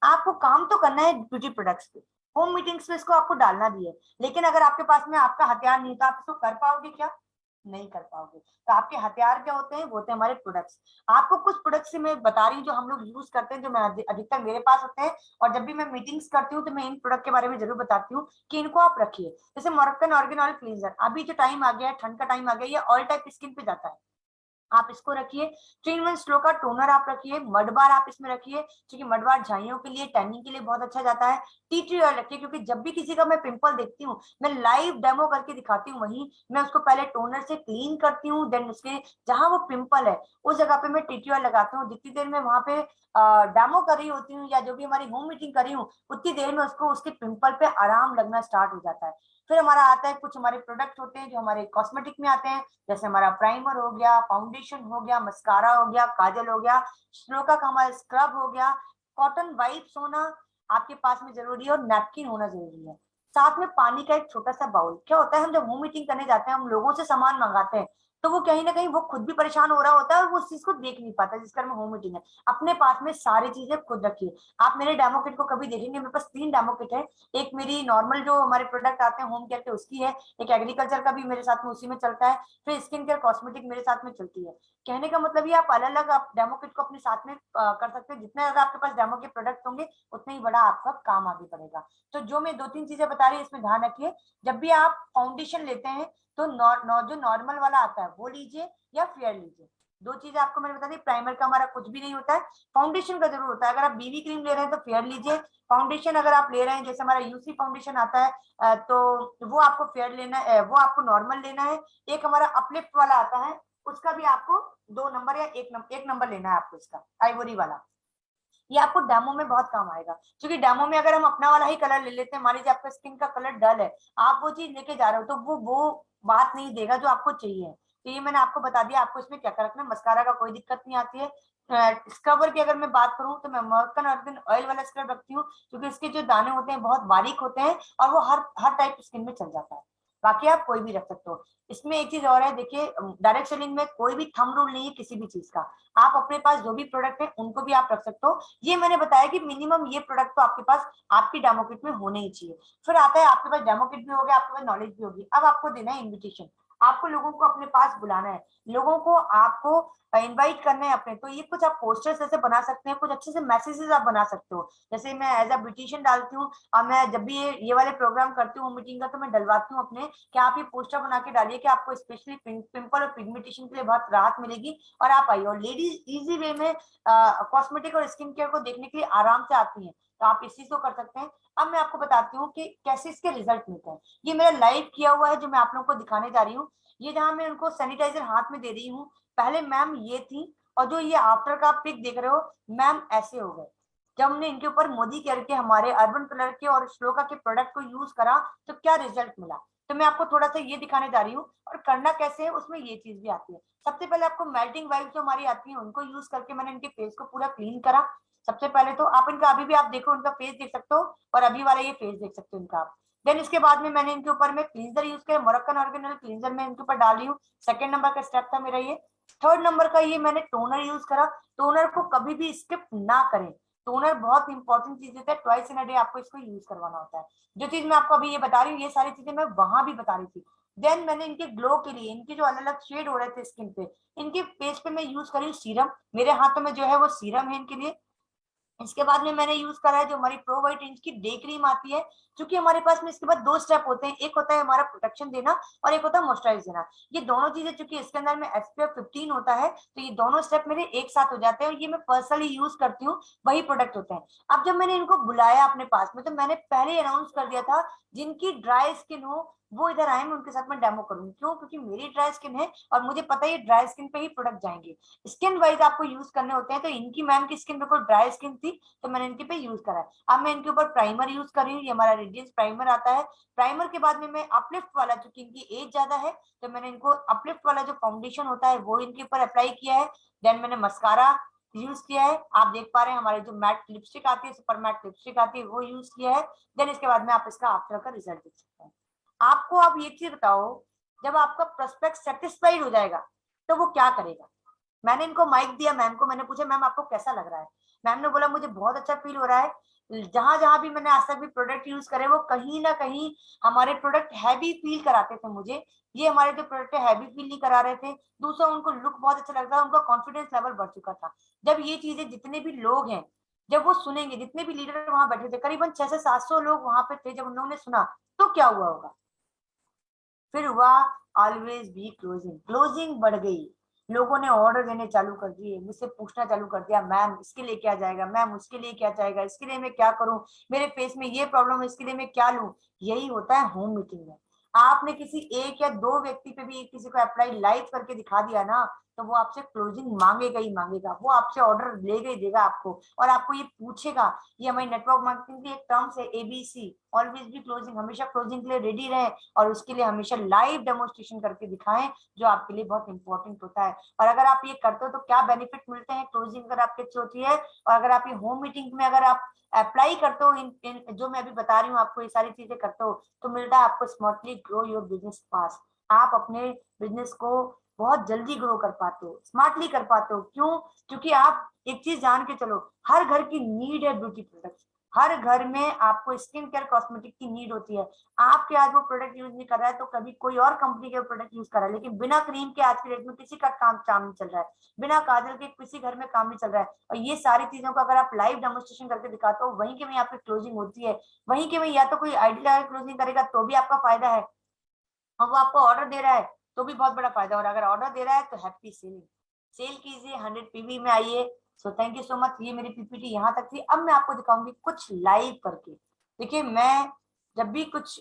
आपको काम तो करना है ब्यूटी प्रोडक्ट्स पे, होम मीटिंग्स में इसको आपको डालना भी है, लेकिन अगर आपके पास में आपका हथियार नहीं तो आप इसको कर पाओगे क्या, नहीं कर पाओगे। तो आपके हथियार क्या होते हैं, वो होते हैं हमारे प्रोडक्ट्स। आपको कुछ प्रोडक्ट्स से मैं बता रही हूँ जो हम लोग यूज करते हैं, जो मैं अधिकतर मेरे पास होते हैं, और जब भी मैं मीटिंग्स करती हूँ तो मैं इन प्रोडक्ट के बारे में जरूर बताती हूँ कि इनको आप रखिए। जैसे मोरक्कन ऑर्गन ऑयल क्लींजर, अभी जो टाइम आ गया है, ठंड का टाइम आ गया, ये ऑल टाइप स्किन पे जाता है, आप इसको रखिए। 3 in 1 स्लो का टोनर आप रखिए, मडबार आप इसमें रखिए, क्योंकि मडबार झाइयों के लिए, टैनिंग के लिए बहुत अच्छा जाता है। टी ट्री ऑयल रखिए, क्योंकि जब भी किसी का मैं पिंपल देखती हूँ, मैं लाइव डेमो करके दिखाती हूँ, वहीं मैं उसको पहले टोनर से क्लीन करती हूँ, देन उसके जहां वो पिंपल है उस जगह पे मैं टी ट्री ऑयल लगाती हूँ। जितनी देर में वहां पे डेमो कर रही होती हूँ या जो भी हमारी होम मीटिंग कर रही हूँ, उतनी देर में उसको उसके पिंपल पे आराम लगना स्टार्ट हो जाता है। फिर हमारा आता है, कुछ हमारे प्रोडक्ट होते हैं जो हमारे कॉस्मेटिक में आते हैं, जैसे हमारा प्राइमर हो गया, फाउंडेशन हो गया, मस्कारा हो गया, काजल हो गया, श्लोका का हमारा स्क्रब हो गया, कॉटन वाइप्स होना आपके पास में जरूरी है, और नैपकिन होना जरूरी है। साथ में पानी का एक छोटा सा बाउल। क्या होता है, हम जब होम मीटिंग करने जाते हैं, हम लोगों से सामान मंगाते हैं, तो वो कहीं ना कहीं वो खुद भी परेशान हो रहा होता है और वो उस चीज को देख नहीं पाता जिस घर में होम मीटिंग है। अपने पास में सारी चीजें खुद रखिए। आप मेरे डेमो किट को कभी देखेंगे, मेरे पास 3 डेमो किट है। एक मेरी नॉर्मल जो हमारे प्रोडक्ट आते हैं होम केयर के उसकी है, एक एग्रीकल्चर का भी मेरे साथ में उसी में चलता है, फिर स्किन केयर कॉस्मेटिक मेरे साथ में चलती है। कहने का मतलब ये, आप अलग अलग आप डेमो किट को अपने साथ में कर सकते हैं। जितने ज्यादा आपके पास डेमो के प्रोडक्ट होंगे, उतना ही बड़ा आपका काम आगे बढ़ेगा। तो जो मैं 2-3 चीजें बता रही हूँ, इसमें ध्यान रखिए। जब भी आप फाउंडेशन लेते हैं तो जो नॉर्मल वाला आता है वो लीजिए या फेयर लीजिए। 2 चीजें आपको मैंने बता दी। प्राइमर का हमारा कुछ भी नहीं होता है, फाउंडेशन का जरूर होता है। अगर आप बीबी क्रीम ले रहे हैं तो फेयर लीजिए। फाउंडेशन अगर आप ले रहे हैं, जैसे हमारा यूसी फाउंडेशन आता है, तो वो आपको फेयर लेना है, वो आपको नॉर्मल लेना है। एक हमारा अपलिफ्ट वाला आता है, उसका भी आपको 2 नंबर या एक नंबर लेना है आपको, इसका आइवरी वाला। ये आपको डेमो में बहुत काम आएगा, क्योंकि डेमो में अगर हम अपना वाला ही कलर ले लेते हैं, मान लीजिए आपका स्किन का कलर डल है, आप वो चीज लेके जा रहे हो, तो वो बात नहीं देगा जो आपको चाहिए। तो ये मैंने आपको बता दिया आपको इसमें क्या क्या रखना है। मस्कारा का कोई दिक्कत नहीं आती है। स्क्रबर की अगर मैं बात करूं तो मैं मॉर्कन ऑर्गन ऑयल वाला स्क्रब रखती हूँ, क्योंकि इसके जो दाने होते हैं बहुत बारीक होते हैं और वो हर हर टाइप की स्किन में चल जाता है। बाकी आप कोई भी रख सकते हो। इसमें एक चीज और है, देखिए, डायरेक्ट सेलिंग में कोई भी थंब रूल नहीं है किसी भी चीज का। आप अपने पास जो भी प्रोडक्ट है उनको भी आप रख सकते हो। ये मैंने बताया कि मिनिमम ये प्रोडक्ट तो आपके पास आपकी डेमो किट में होने ही चाहिए। फिर आता है, आपके पास डेमो किट भी हो गया, आपके पास नॉलेज भी होगी, अब आपको देना है इन्विटेशन। आपको लोगों को अपने पास बुलाना है, लोगों को आपको इनवाइट करना है अपने। तो ये कुछ आप पोस्टर्स ऐसे बना सकते हैं, कुछ अच्छे से मैसेजेस आप बना सकते हो। जैसे मैं एज अ ब्यूटिशियन डालती हूँ, और मैं जब भी ये वाले प्रोग्राम करती हूँ मीटिंग का, तो मैं डलवाती हूँ अपने कि आप ये पोस्टर बना के डालिए कि आपको स्पेशली पिंपल और पिगमेंटेशन के लिए बहुत राहत मिलेगी और आप आइए। और लेडीज इजी वे में कॉस्मेटिक और स्किन केयर को देखने के लिए आराम से आती हैं, तो आप इस चीज को कर सकते हैं। अब मैं आपको बताती हूँ कि कैसे इसके रिजल्ट मिलते हैं। ये मेरा लाइव किया हुआ है जो मैं आप लोगों को दिखाने जा रही हूँ। ये जहां मैं उनको सैनिटाइजर हाथ में दे रही हूँ, पहले मैम ये थी, और जो ये आफ्टर का पिक देख रहे हो, मैम ऐसे हो गए। जब हमने इनके ऊपर मोदी केयर के, हमारे अर्बन कलर के और श्लोका के प्रोडक्ट को यूज करा, तो क्या रिजल्ट मिला। तो मैं आपको थोड़ा सा ये दिखाने जा रही हूँ, और करना कैसे है उसमें ये चीज भी आती है। सबसे पहले आपको मेल्टिंग वाइप्स जो हमारी आती है उनको यूज करके मैंने इनके फेस को पूरा क्लीन करा। सबसे पहले तो आप इनका अभी भी आप देखो, इनका फेस देख सकते हो, और अभी वाला ये फेस देख सकते हो इनका आप। देन इसके बाद में मैंने इनके ऊपर में क्लींजर यूज किया, मोरक्कन ऑर्गेनल क्लींजर मैं इनके ऊपर डाल रही हूँ। सेकंड नंबर का स्टेप था मेरा ये। थर्ड नंबर का ये मैंने टोनर यूज करा। टोनर को कभी भी स्किप ना करें, टोनर बहुत इंपॉर्टेंट चीज होता है, ट्वाइस इन अ डे आपको इसको यूज करवाना होता है। जो चीज मैं आपको अभी ये बता रही हूँ, ये सारी चीजें मैं वहां भी बता रही थी। देन मैंने इनके ग्लो के लिए, इनके जो अलग अलग शेड हो रहे थे स्किन पे, इनके फेस पे मैं यूज करी सीरम। मेरे हाथों में जो है वो सीरम है इनके लिए। इसके बाद में मैंने यूज करा है जो हमारी प्रो वाइट रेंज की डे क्रीम आती है, क्योंकि हमारे पास में इसके बाद 2 स्टेप होते हैं, एक होता है हमारा प्रोटेक्शन देना और एक होता है मॉइस्चराइज देना। ये दोनों चीजें चूंकि इसके अंदर में SPF 15 होता है, तो ये दोनों स्टेप मेरे एक साथ हो जाते हैं और ये मैं पर्सनली यूज करती हूँ, वही प्रोडक्ट होते हैं। अब जब मैंने इनको बुलाया अपने पास में, तो मैंने पहले अनाउंस कर दिया था जिनकी ड्राई स्किन हो वो इधर आए, मैं उनके साथ में डेमो करूंगी। क्यों? क्योंकि मेरी ड्राई स्किन है और मुझे पता है ये ड्राई स्किन पे ही प्रोडक्ट जाएंगे। स्किन वाइज आपको यूज करने होते हैं, तो इनकी मैम की स्किन बिल्कुल ड्राई स्किन थी, तो मैंने इनके पे यूज करा है। अब मैं इनके ऊपर प्राइमर यूज कर रही हूँ, ये हमारा रेडियंस प्राइमर आता है। प्राइमर के बाद में मैं अपलिफ्ट वाला, क्योंकि इनकी एज ज्यादा है, तो मैंने इनको अपलिफ्ट वाला जो फाउंडेशन होता है वो इनके ऊपर अप्लाई किया है। देन मैंने मस्कारा यूज किया है, आप देख पा रहे हैं हमारे जो मैट लिपस्टिक आती है, सुपर मैट लिपस्टिक आती है, वो यूज किया है। देन इसके बाद में आप इसका आफ्टर का रिजल्ट देख सकते हैं। आपको अब ये चीज बताओ, जब आपका प्रोस्पेक्ट सेटिस्फाइड हो जाएगा तो वो क्या करेगा? मैंने इनको माइक दिया, मैम को मैंने पूछा मैम आपको कैसा लग रहा है? मैम ने बोला मुझे बहुत अच्छा फील हो रहा है। जहां जहां भी मैंने आज तक भी प्रोडक्ट यूज करे वो कहीं ना कहीं हमारे प्रोडक्ट हैवी फील कराते थे मुझे। ये हमारे जो प्रोडक्ट हैवी फील नहीं करा रहे थे। दूसरा, उनको लुक बहुत अच्छा लगता था, उनका कॉन्फिडेंस लेवल बढ़ चुका था। जब ये चीजें, जितने भी लोग हैं जब वो सुनेंगे, जितने भी लीडर वहां बैठे थे, करीबन 600 से 700 लोग वहां पे थे, जब उन्होंने सुना तो क्या हुआ होगा? फिर हुआ ऑलवेज बी क्लोजिंग, क्लोजिंग बढ़ गई। लोगों ने ऑर्डर देने चालू कर दिए, मुझसे पूछना चालू कर दिया, मैम इसके लिए क्या जाएगा, मैम उसके लिए क्या जाएगा, इसके लिए मैं क्या करूं, मेरे फेस में ये प्रॉब्लम है, इसके लिए मैं क्या लूं। यही होता है होम मीटिंग में। आपने किसी एक या दो व्यक्ति पे भी किसी को अप्लाई लाइव करके दिखा दिया ना, तो वो आपसे क्लोजिंग मांगेगा ही मांगेगा, वो आपसे ऑर्डर लेगा ही देगा आपको, और आपको ये पूछेगा। ये हमारी नेटवर्क मार्केटिंग की एक टर्म्स है ABC, ऑलवेज भी क्लोजिंग, हमेशा क्लोजिंग के लिए रेडी रहे, और उसके लिए हमेशा लाइव डेमोन्स्ट्रेशन करके दिखाएं, जो आपके लिए बहुत इंपॉर्टेंट होता है। और अगर आप ये करते हो तो क्या बेनिफिट मिलते हैं, क्लोजिंग अगर आपकी अच्छी होती है, और अगर आप ये होम मीटिंग में अगर आप अप्लाई करते हो इन जो मैं अभी बता रही हूँ आपको, ये सारी चीजें करते हो, तो मिलता है आपको smartly grow your business fast. आप अपने बिजनेस को बहुत जल्दी ग्रो कर पाते हो, स्मार्टली कर पाते हो। क्यों? क्योंकि आप एक चीज जान के चलो, हर घर की नीड है ब्यूटी प्रोडक्ट्स। हर घर में आपको स्किन केयर कॉस्मेटिक की नीड होती है। आपके आज वो प्रोडक्ट यूज नहीं कर रहा है, तो कभी कोई और कंपनी के प्रोडक्ट यूज कर रहा है, लेकिन बिना क्रीम के आज के डेट में किसी का काम नहीं चल रहा है, बिना काजल के किसी घर में काम नहीं चल रहा है। और ये सारी चीजों को अगर आप लाइव डेमोन्स्ट्रेशन करके दिखाते हो, वहीं के वहीं आपकी क्लोजिंग होती है। वहीं के वहीं या तो कोई आइडिया क्लोजिंग करेगा तो भी आपका फायदा है, और वो आपको ऑर्डर दे रहा है तो भी बहुत बड़ा फायदा। और अगर ऑर्डर दे रहा है तो हैप्पी सेलिंग, सेल कीजिए, 100 PV में आइए। सो थैंक यू सो मच। ये मेरी PPT यहाँ तक थी। अब मैं आपको दिखाऊंगी कुछ लाइव करके। देखिए, मैं जब भी कुछ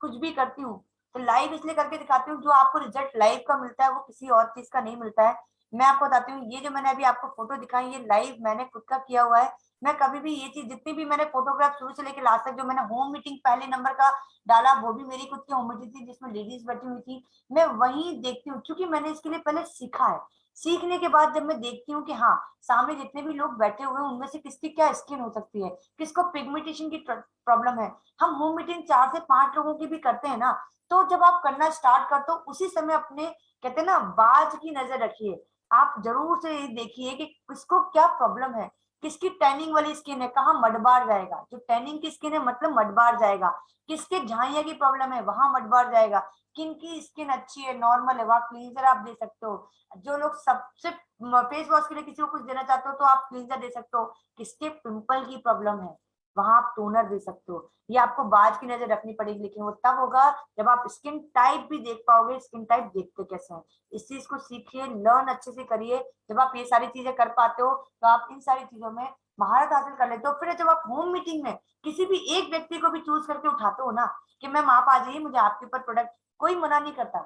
भी करती हूँ तो लाइव इसलिए करके दिखाती हूँ, जो आपको रिजल्ट लाइव का मिलता है वो किसी और चीज का नहीं मिलता है। मैं आपको बताती हूँ, ये जो मैंने अभी आपको फोटो दिखाई, ये लाइव मैंने खुद का किया हुआ है। मैं कभी भी ये चीज, जितनी भी मैंने फोटोग्राफ शुरू से लेकर लास्ट तक, जो मैंने होम मीटिंग पहले नंबर का डाला, वो भी मेरी खुद की होम मीटिंग थी जिसमें लेडीज बैठी हुई थी। मैं वही देखती हूँ, क्योंकि मैंने इसके लिए पहले सीखा है। सीखने के बाद जब मैं देखती हूँ कि हाँ, सामने जितने भी लोग बैठे हुए हैं उनमें से किसकी क्या स्किन हो सकती है, किसको पिगमेंटेशन की प्रॉब्लम है। हम होम मीटिंग 4 से 5 लोगों की भी करते हैं ना, तो जब आप करना स्टार्ट करते हो उसी समय अपने, कहते हैं ना, बाज की नजर रखिए। आप जरूर से देखिए कि किसको क्या प्रॉब्लम है, किसकी टैनिंग वाली स्किन है, कहाँ मडबार जाएगा, जो टैनिंग की स्किन है मतलब मडबार जाएगा। किसके झाइया की प्रॉब्लम है, वहां मडबार जाएगा। किन की स्किन अच्छी है, नॉर्मल है, वहां क्लींजर आप दे सकते हो। जो लोग सबसे फेस वॉश के लिए किसी को कुछ देना चाहते हो तो आप क्लींजर दे सकते हो। किसके पिंपल की प्रॉब्लम है, वहां आप टोनर दे सकते हो। ये आपको बाज की नजर रखनी पड़ेगी, लेकिन वो तब होगा जब आप स्किन टाइप भी देख पाओगे, स्किन टाइप देखते कैसे हैं। इस चीज को सीखिए, लर्न अच्छे से करिए। जब आप ये सारी चीजें कर पाते हो तो आप इन सारी चीजों में महारत हासिल कर लेते हो। फिर जब आप होम मीटिंग में किसी भी एक व्यक्ति को भी चूज करके उठाते हो ना, कि मैम आप आ जाइए, मुझे आपके ऊपर प्रोडक्ट, कोई मना नहीं करता।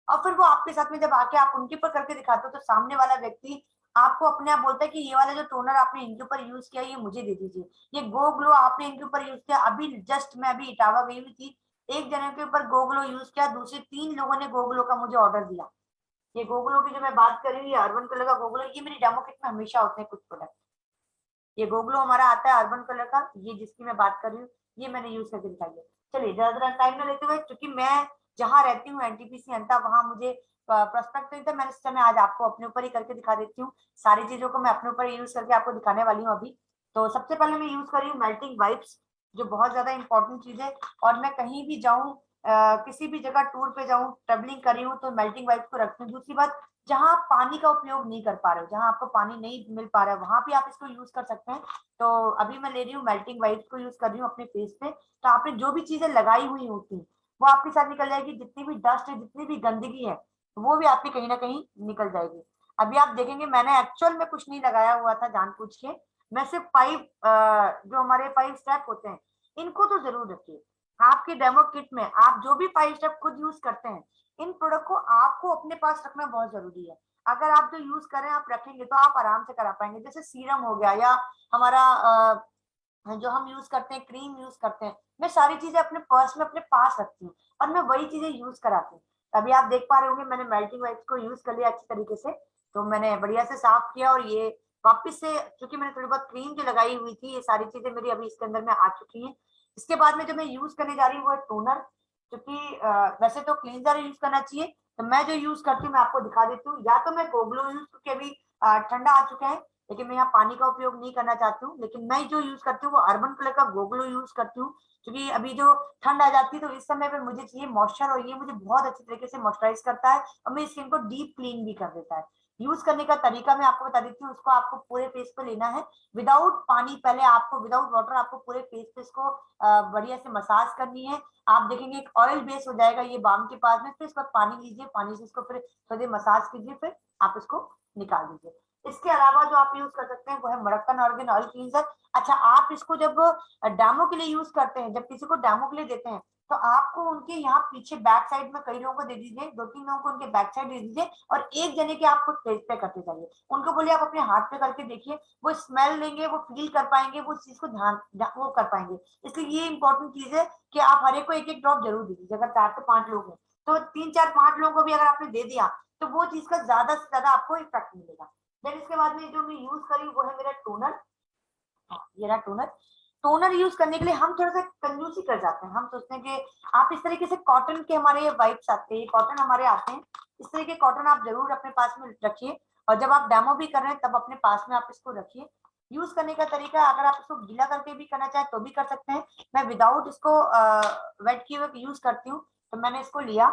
और फिर वो आपके साथ में जब आके आप उनके ऊपर करके दिखाते हो, तो सामने वाला व्यक्ति आपको अपने आप बोलता है कि ये वाला जो टोनर आपने इनके ऊपर यूज किया, ये मुझे दे दीजिए। ये गो ग्लो आपने इनके ऊपर यूज किया, अभी जस्ट मैं अभी इटावा गई हुई थी, एक जने के ऊपर गो ग्लो यूज किया, दूसरे 3 लोगों ने गो ग्लो का मुझे ऑर्डर दिया। ये गो ग्लो की जो मैं बात कर रही हूँ, अर्बन कलर का गो ग्लो, ये मेरी डेमो किट में हमेशा होते हैं कुछ प्रोडक्ट। ये गोगलो हमारा आता है अर्बन कलर का, ये जिसकी मैं बात कर रही हूँ, ये मैंने यूज करके दिखाई है। चलिए, ज्यादा टाइम ना लेते हुए, क्योंकि मैं जहाँ रहती हूँ NTPC अंता, वहां मुझे प्रोस्पेक्ट नहीं था, मैंने सोचा मैं आज आपको अपने ऊपर ही करके दिखा देती हूँ। सारी चीजों को मैं अपने ऊपर यूज करके आपको दिखाने वाली हूँ अभी। तो सबसे पहले मैं यूज कर रही हूँ मेल्टिंग वाइप्स, जो बहुत ज्यादा इंपॉर्टेंट चीज है। और मैं कहीं भी जाऊँ, किसी भी जगह टूर पे जाऊँ, ट्रेवलिंग कर रही हूँ, तो मेल्टिंग वाइप्स को रखती हूँ। दूसरी बात, जहां आप पानी का उपयोग नहीं कर पा रहे हो, जहां आपको पानी नहीं मिल पा रहा है, वहां भी आप इसको यूज कर सकते हैं। तो अभी मैं ले रही हूँ मेल्टिंग वाइट को यूज कर रही हूँ अपने फेस पे। तो आपने जो भी चीजें लगाई हुई होती हैं वो आपके साथ निकल जाएगी, जितनी भी डस्ट है, जितनी भी गंदगी है, वो भी आपकी कहीं ना कहीं निकल जाएगी। अभी आप देखेंगे मैंने एक्चुअल में कुछ नहीं लगाया हुआ था जानबूझ के, मैं सिर्फ 5 जो हमारे 5 स्टेप होते हैं इनको तो जरूर रखिए। आपके डेमो किट में आप जो भी 5 स्टेप खुद यूज करते हैं, इन प्रोडक्ट को आपको अपने पास रखना बहुत जरूरी है। अगर आप जो यूज करें आप रखेंगे तो आप आराम से करा पाएंगे। जैसे सीरम हो गया या हमारा जो हम यूज करते हैं, क्रीम यूज करते हैं, मैं सारी चीजें अपने पर्स में अपने पास रखती हूँ और मैं वही चीजें यूज कराती हूँ। अभी आप देख पा रहे होंगे मैंने मेल्टिंग वाइप्स को यूज कर लिया अच्छी तरीके से। तो मैंने बढ़िया से साफ किया और ये वापस से, क्योंकि मैंने थोड़ी बहुत क्रीम जो लगाई हुई थी, ये सारी चीजें मेरी अभी इसके अंदर में आ चुकी हैं। इसके बाद में जो मैं यूज करने जा रही हूँ वो है टोनर। क्योंकि वैसे तो क्लींजर यूज करना चाहिए, तो मैं जो यूज करती हूँ मैं आपको दिखा देती हूँ। या तो मैं गोगलो यूज, क्योंकि अभी ठंडा आ चुका है, लेकिन मैं यहाँ पानी का उपयोग नहीं करना चाहती हूँ। लेकिन मैं जो यूज करती हूँ वो अर्बन कलर का गोगलो यूज करती हूँ, क्योंकि अभी जो ठंड आ जाती है तो इस समय पे मुझे चाहिए मॉइस्चर, और ये मुझे बहुत अच्छी तरीके से मॉइस्चराइज करता है और मेरी स्किन को डीप क्लीन भी कर देता है। यूज करने का तरीका मैं आपको बता देती हूँ। उसको आपको पूरे फेस पे लेना है विदाउट पानी, पहले आपको विदाउट वाटर आपको पूरे फेस पे इसको बढ़िया से मसाज करनी है। आप देखेंगे एक ऑयल बेस हो जाएगा ये बाम के पास में, फिर इसके बाद पानी लीजिए, पानी से इसको फिर थोड़ी देर मसाज कीजिए, फिर आप इसको निकाल दीजिए। इसके अलावा जो आप यूज कर सकते हैं वो है मरक्कन ऑर्गन ऑयल क्लींजर। अच्छा, आप इसको जब डैमो के लिए यूज करते हैं, जब किसी को डैमो के लिए देते हैं, तो आपको उनके यहाँ पीछे बैक साइड में कई लोगों को दे दीजिए, 2-3 लोगों को उनके बैक साइड दे दीजिए, और एक जने के आप खुद फेस पे करते जाइए। उनको बोलिए आप अपने हाथ पे करके देखिए, वो स्मेल लेंगे, वो फील कर पाएंगे, वो चीज को ध्यान वो कर पाएंगे। इसलिए ये इंपॉर्टेंट चीज है कि आप हर एक को एक एक ड्रॉप जरूर दे दीजिए। अगर 4 से 5 लोग हैं तो 3-4-5 लोगों को भी अगर आपने दे दिया तो वो चीज का ज्यादा से ज्यादा आपको इफेक्ट मिलेगा। देन इसके बाद में जो मैं यूज करी वो है मेरा टोनर। ये रहा टोनर। टोनर यूज करने के लिए हम थोड़ा सा कंजूसी कर जाते हैं। हम सोचते हैं कि आप इस तरीके से कॉटन के हमारे वाइप्स आते हैं, कॉटन हमारे आते हैं, इस तरह के कॉटन आप जरूर अपने पास में रखिए। और जब आप डेमो भी कर रहे हैं तब अपने पास में आप इसको रखिए। यूज करने का तरीका, अगर आप इसको गीला करके भी करना चाहें तो भी कर सकते हैं। मैं विदाउट इसको वेट किए हुए यूज करती हूँ। तो मैंने इसको लिया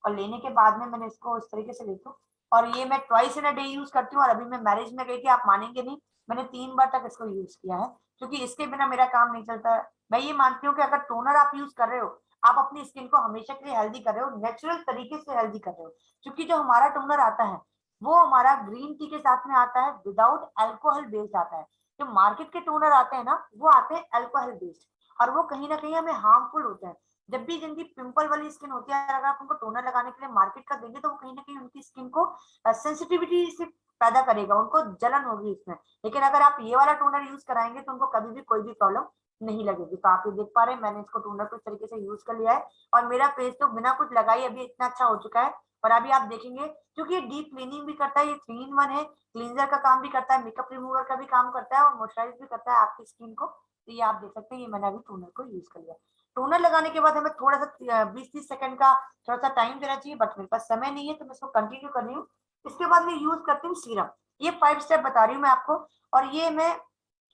और लेने के बाद में मैंने इसको इस तरीके से लेती हूँ, और ये मैं twice in a day use करती हूँ। और अभी मैं मैरिज में गई थी, आप मानेंगे नहीं, मैंने 3 बार तक इसको यूज किया है, क्योंकि इसके बिना मेरा काम नहीं चलता है। मैं ये मानती हूँ कि अगर टोनर आप यूज कर रहे हो, आप अपनी स्किन को हमेशा के लिए हेल्दी कर रहे हो, नेचुरल तरीके से हेल्दी कर रहे हो। क्योंकि जो हमारा टोनर आता है वो हमारा ग्रीन टी के साथ में आता है, विदाउट अल्कोहल बेस्ड आता है। जो मार्केट के टोनर आते हैं ना, वो आते हैं अल्कोहल बेस्ड, और वो कहीं ना कहीं हमें हार्मफुल होते हैं। जब भी जिनकी पिंपल वाली स्किन होती है, अगर आप उनको टोनर लगाने के लिए मार्केट का देंगे तो वो कहीं ना कहीं उनकी स्किन को सेंसिटिविटी से पैदा करेगा, उनको जलन होगी इसमें। लेकिन अगर आप ये वाला टोनर यूज कराएंगे तो उनको कभी भी कोई भी प्रॉब्लम नहीं लगेगी। तो आप ये देख पा रहे हैं मैंने इसको टोनर को इस तरीके से यूज कर लिया है, और मेरा फेस तो बिना कुछ लगाई अभी इतना अच्छा हो चुका है। और अभी आप देखेंगे, क्योंकि ये डीप क्लीनिंग भी करता है, ये 3 in 1 है, क्लींजर का काम भी करता है, मेकअप रिमूवर का भी काम करता है, और मॉइस्चराइज भी करता है आपकी स्किन को। तो ये आप देख सकते हैं, ये मैंने अभी टोनर को यूज कर लिया। टोनर लगाने के बाद हमें थोड़ा सा 20-30 सेकंड का थोड़ा सा टाइम देना चाहिए, बट मेरे पास समय नहीं है तो मैं इसको कंटिन्यू कर रही हूँ। इसके बाद मैं यूज करती हूँ सीरम। ये 5 स्टेप बता रही हूँ मैं आपको, और ये मैं